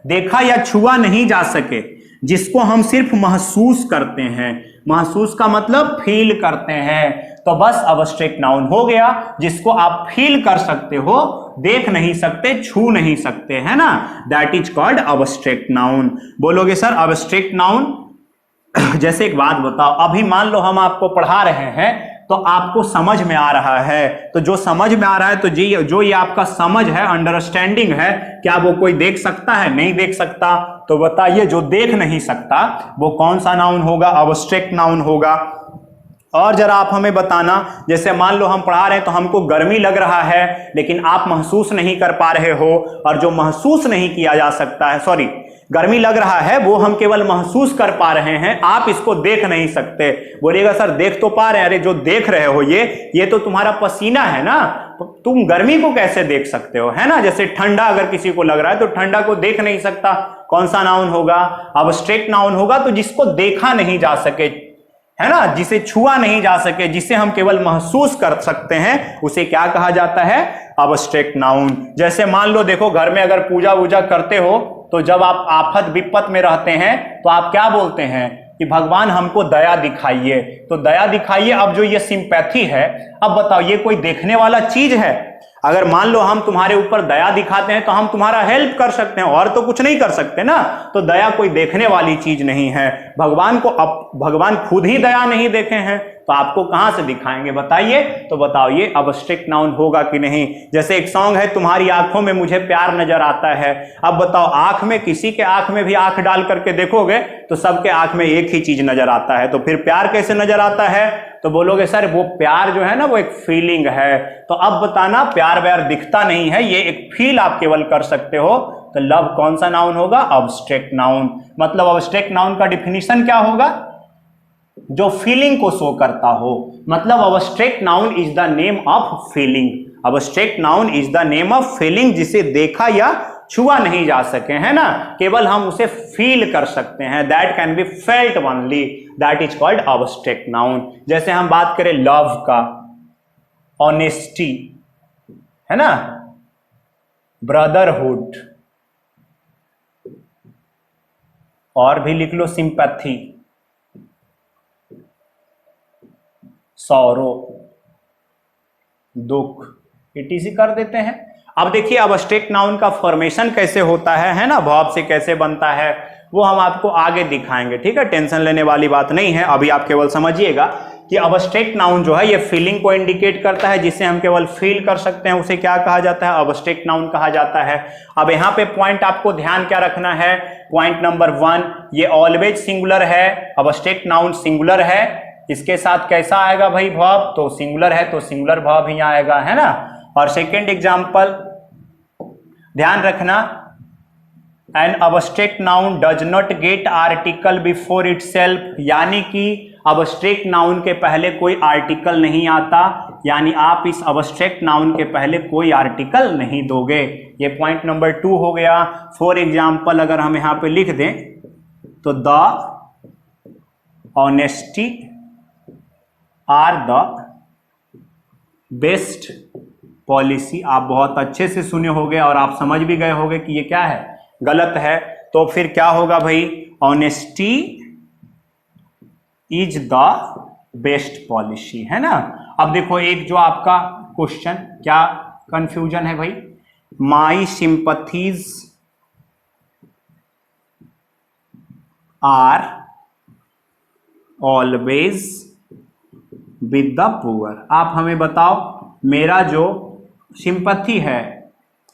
देखा या छुआ नहीं जा सके, जिसको हम सिर्फ महसूस करते हैं। महसूस का मतलब फील करते हैं, तो बस अब्स्ट्रैक्ट नाउन हो गया, जिसको आप फील कर सकते हो, देख नहीं सकते, छू नहीं सकते, है ना, that is called abstract noun. बोलोगे सर अब्स्ट्रैक्ट नाउन? जैसे एक बात बताओ, अभी मान लो हम आपको पढ़ा रहे हैं तो आपको समझ में आ रहा है, तो जो समझ में आ रहा है, तो जो ये आपका समझ है, अंडरस्टैंडिंग है, क्या वो कोई देख सकता है? नहीं देख सकता। तो बताइए जो देख नहीं सकता वो कौन सा नाउन होगा? अब्स्ट्रैक्ट नाउन होगा। और जरा आप हमें बताना, जैसे मान लो हम पढ़ा रहे हैं तो हमको गर्मी लग रहा है लेकिन आप महसूस नहीं कर पा रहे हो, और जो महसूस नहीं किया जा सकता है, सॉरी, गर्मी लग रहा है वो हम केवल महसूस कर पा रहे हैं, आप इसको देख नहीं सकते। बोलिएगा सर देख तो पा रहे हैं। अरे जो देख रहे हो ये तो तुम्हारा पसीना है ना, तो तुम गर्मी को कैसे देख सकते हो, है ना। जैसे ठंडा अगर किसी को लग रहा है तो ठंडा को देख नहीं सकता, कौन सा नाउन होगा? अब्स्ट्रैक्ट नाउन होगा। तो जिसको देखा नहीं जा सके, है ना, जिसे छुआ नहीं जा सके, जिसे हम केवल महसूस कर सकते हैं, उसे क्या कहा जाता है? Abstract noun. जैसे मान लो देखो घर में अगर पूजा वूजा करते हो तो जब आप आफत विपत में रहते हैं तो आप क्या बोलते हैं कि भगवान हमको दया दिखाइए, तो दया दिखाइए। अब जो ये सिंपैथी है, अब बताओ ये कोई देखने वाला चीज है? अगर मान लो हम तुम्हारे ऊपर दया दिखाते हैं तो हम तुम्हारा हेल्प कर सकते हैं, और तो कुछ नहीं कर सकते ना। तो दया कोई देखने वाली चीज नहीं है। भगवान को भगवान खुद ही दया नहीं देखे हैं तो आपको कहां से दिखाएंगे बताइए। तो बताओ ये अब्स्ट्रैक्ट नाउन होगा कि नहीं? जैसे एक सॉन्ग है, तुम्हारी आंखों में मुझे प्यार नजर आता है। अब बताओ आंख में, किसी के आंख में भी आंख डाल करके देखोगे तो सबके आंख में एक ही चीज नजर आता है, तो फिर प्यार कैसे नजर आता है? तो बोलोगे सर वो प्यार जो है ना वो एक फीलिंग है। तो अब बताना, प्यार व्यार दिखता नहीं है, ये एक फील आप केवल कर सकते हो। तो लव कौन सा नाउन होगा? Abstract noun. मतलब अब्स्ट्रैक्ट नाउन का डिफिनीशन क्या होगा? जो फीलिंग को शो करता हो। मतलब abstract noun is the name of feeling. Abstract noun is the name of feeling, जिसे देखा या छुआ नहीं जा सके, है ना, केवल हम उसे फील कर सकते हैं। That can be felt only, that is called abstract noun. जैसे हम बात करें लव का, ऑनेस्टी, है ना, ब्रदरहुड, और भी लिख लो सिंपैथी, सौरो, दुख, इटीसी कर देते हैं। अब देखिए अब्स्ट्रैक्ट नाउन का फॉर्मेशन कैसे होता है ना, वर्ब से कैसे बनता है, वो हम आपको आगे दिखाएंगे, ठीक है। टेंशन लेने वाली बात नहीं है, अभी आप केवल समझिएगा कि अब्स्ट्रैक्ट नाउन जो है ये फीलिंग को इंडिकेट करता है, जिससे हम केवल फील कर सकते हैं, उसे क्या कहा जाता है? अब्स्ट्रैक्ट नाउन कहा जाता है। अब यहाँ पे पॉइंट आपको ध्यान क्या रखना है? पॉइंट नंबर 1, ये ऑलवेज सिंगुलर है, अब्स्ट्रैक्ट नाउन सिंगुलर है। इसके साथ कैसा आएगा भाई वर्ब? तो सिंगुलर है तो सिंगुलर वर्ब ही आएगा, है ना। और सेकेंड एग्जाम्पल ध्यान रखना, an abstract noun does not get article before itself, यानी कि अब्स्ट्रैक्ट नाउन के पहले कोई आर्टिकल नहीं आता, यानी आप इस अब्स्ट्रैक्ट नाउन के पहले कोई आर्टिकल नहीं दोगे। ये पॉइंट नंबर 2 हो गया। फॉर एग्जाम्पल अगर हम यहां पे लिख दें तो the honesty are the best policy. आप बहुत अच्छे से सुने होंगे और आप समझ भी गए होंगे कि ये क्या है, गलत है। तो फिर क्या होगा भाई? Honesty is the best policy, है ना। अब देखो एक जो आपका क्वेश्चन, क्या कंफ्यूजन है भाई? My sympathies are always with the poor. आप हमें बताओ, मेरा जो सिंपथी है,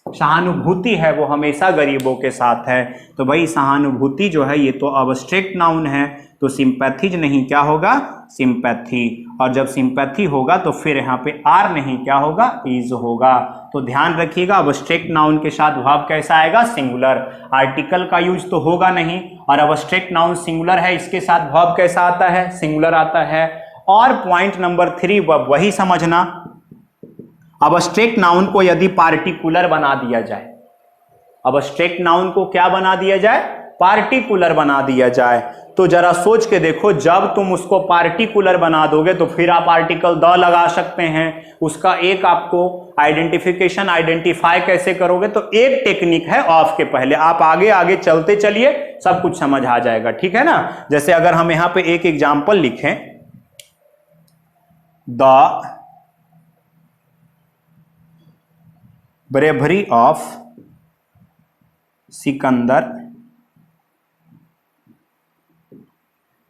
सहानुभूति है, वो हमेशा गरीबों के साथ है। तो भाई सहानुभूति जो है ये तो अब्स्ट्रैक्ट नाउन है, तो सिंपैथीज नहीं, क्या होगा? सिंपैथी। और जब सिंपैथी होगा तो फिर यहाँ पे आर नहीं, क्या होगा? इज होगा। तो ध्यान रखिएगा अब्स्ट्रैक्ट नाउन के साथ वर्ब कैसा आएगा? सिंगुलर। आर्टिकल का यूज तो होगा नहीं, और अब्स्ट्रैक्ट नाउन सिंगुलर है, इसके साथ वर्ब कैसा आता है? सिंगुलर आता है। और पॉइंट नंबर 3 वही समझना, अब्स्ट्रैक्ट नाउन को यदि पार्टिकुलर बना दिया जाए, अब्स्ट्रैक्ट नाउन को क्या बना दिया जाए? पार्टिकुलर बना दिया जाए। तो जरा सोच के देखो, जब तुम उसको पार्टिकुलर बना दोगे तो फिर आप आर्टिकल द लगा सकते हैं। उसका एक आपको आइडेंटिफिकेशन, आइडेंटिफाई कैसे करोगे? तो एक टेक्निक है ऑफ के पहले, आप आगे आगे चलते चलिए, सब कुछ समझ आ जाएगा, ठीक है ना। जैसे अगर हम यहां पे एक एग्जाम्पल लिखें, द ब्रेवरी ऑफ सिकंदर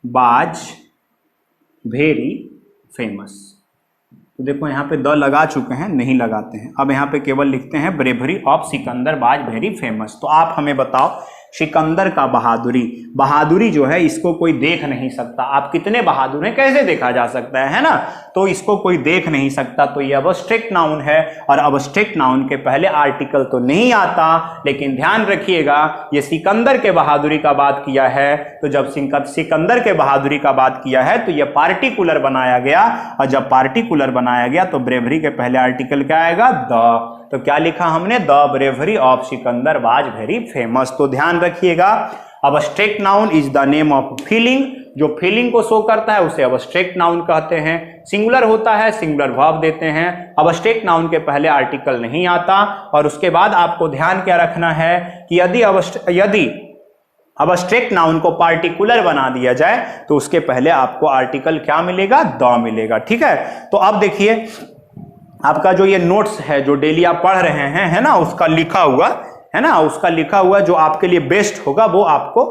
बाज वेरी फेमस। तो देखो यहाँ पे द लगा चुके हैं, नहीं लगाते हैं, अब यहाँ पे केवल लिखते हैं ब्रेवरी ऑफ सिकंदर बाज वेरी फेमस। तो आप हमें बताओ सिकंदर का बहादुरी। बहादुरी जो है इसको कोई देख नहीं सकता। आप कितने बहादुर हैं कैसे देखा जा सकता है ना? तो इसको कोई देख नहीं सकता, तो ये अब्स्ट्रैक्ट नाउन है। और अब्स्ट्रैक्ट नाउन के पहले आर्टिकल तो नहीं आता, लेकिन ध्यान रखिएगा ये सिकंदर के बहादुरी का बात किया है, तो जब सिकंदर के बहादुरी का बात किया है तो ये पार्टिकुलर बनाया गया, और जब पार्टिकुलर बनाया गया तो ब्रेवरी के पहले आर्टिकल क्या आएगा? द। तो क्या लिखा हमने? The bravery of Sikandar was very famous. तो ध्यान रखिएगा, abstract noun is the name of feeling. जो फीलिंग को शो करता है उसे अब्स्ट्रैक्ट नाउन कहते हैं। सिंगुलर होता है, सिंगुलर वर्ब देते हैं। अब्स्ट्रैक्ट नाउन के पहले आर्टिकल नहीं आता। और उसके बाद आपको ध्यान क्या रखना है कि यदि अब्स्ट्रैक्ट नाउन को पार्टिकुलर बना दिया जाए तो उसके पहले आपको आर्टिकल क्या मिलेगा? द मिलेगा। ठीक है, तो अब देखिए आपका जो ये नोट्स है जो डेली आप पढ़ रहे हैं, है ना, उसका लिखा हुआ है ना, उसका लिखा हुआ जो आपके लिए बेस्ट होगा वो आपको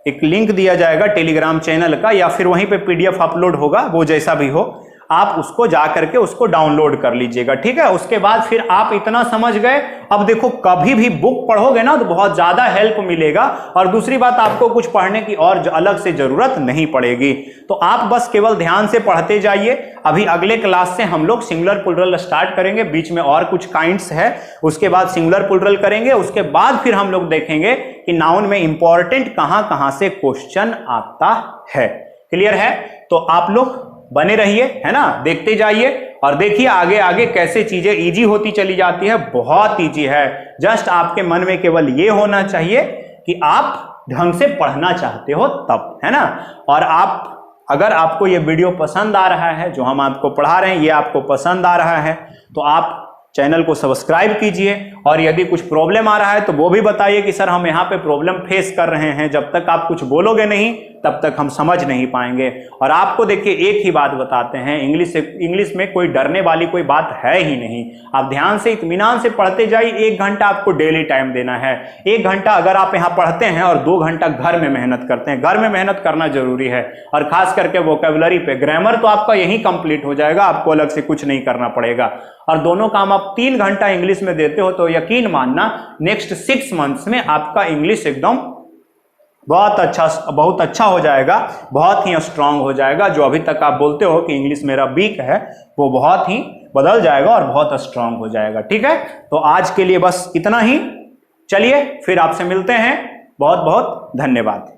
एक लिंक दिया जाएगा टेलीग्राम चैनल का, या फिर वहीं पे पीडीएफ अपलोड होगा, वो जैसा भी हो, आप उसको जा करके उसको डाउनलोड कर लीजिएगा। ठीक है, उसके बाद फिर आप इतना समझ गए। अब देखो कभी भी बुक पढ़ोगे ना तो बहुत ज्यादा हेल्प मिलेगा, और दूसरी बात आपको कुछ पढ़ने की और अलग से जरूरत नहीं पड़ेगी। तो आप बस केवल ध्यान से पढ़ते जाइए। अभी अगले क्लास से हम लोग सिंगुलर प्लूरल स्टार्ट करेंगे, बीच में और कुछ काइंड्स है, उसके बाद सिंगुलर प्लूरल करेंगे, उसके बाद फिर हम लोग देखेंगे कि नाउन में इंपॉर्टेंट कहां से क्वेश्चन आता है। क्लियर है? तो आप लोग बने रहिए, है ना, देखते जाइए और देखिए आगे आगे कैसे चीजें इजी होती चली जाती है। बहुत इजी है, जस्ट आपके मन में केवल ये होना चाहिए कि आप ढंग से पढ़ना चाहते हो तब, है ना। और अगर आपको ये वीडियो पसंद आ रहा है, जो हम आपको पढ़ा रहे हैं ये आपको पसंद आ रहा है, तो आप चैनल को सब्सक्राइब कीजिए। और यदि कुछ प्रॉब्लम आ रहा है तो वो भी बताइए कि सर हम यहाँ पे प्रॉब्लम फेस कर रहे हैं। जब तक आप कुछ बोलोगे नहीं तब तक हम समझ नहीं पाएंगे। और आपको देखिए एक ही बात बताते हैं, इंग्लिश में कोई डरने वाली कोई बात है ही नहीं। आप ध्यान से इत्मीनान से पढ़ते जाइए। 1 घंटा आपको डेली टाइम देना है। 1 घंटा अगर आप यहाँ पढ़ते हैं और 2 घंटा घर में मेहनत करते हैं, घर में मेहनत करना जरूरी है। और खास करके वोकैबुलरी पे, ग्रामर तो आपका यही कंप्लीट हो जाएगा, आपको अलग से कुछ नहीं करना पड़ेगा। और दोनों काम आप 3 घंटा इंग्लिश में देते हो तो यकीन मानना नेक्स्ट 6 मंथ्स में आपका इंग्लिश एकदम बहुत अच्छा हो जाएगा, बहुत ही स्ट्रांग हो जाएगा। जो अभी तक आप बोलते हो कि इंग्लिश मेरा वीक है, वो बहुत ही बदल जाएगा और बहुत स्ट्रांग हो जाएगा। ठीक है, तो आज के लिए बस इतना ही। चलिए फिर आपसे मिलते हैं। बहुत बहुत धन्यवाद।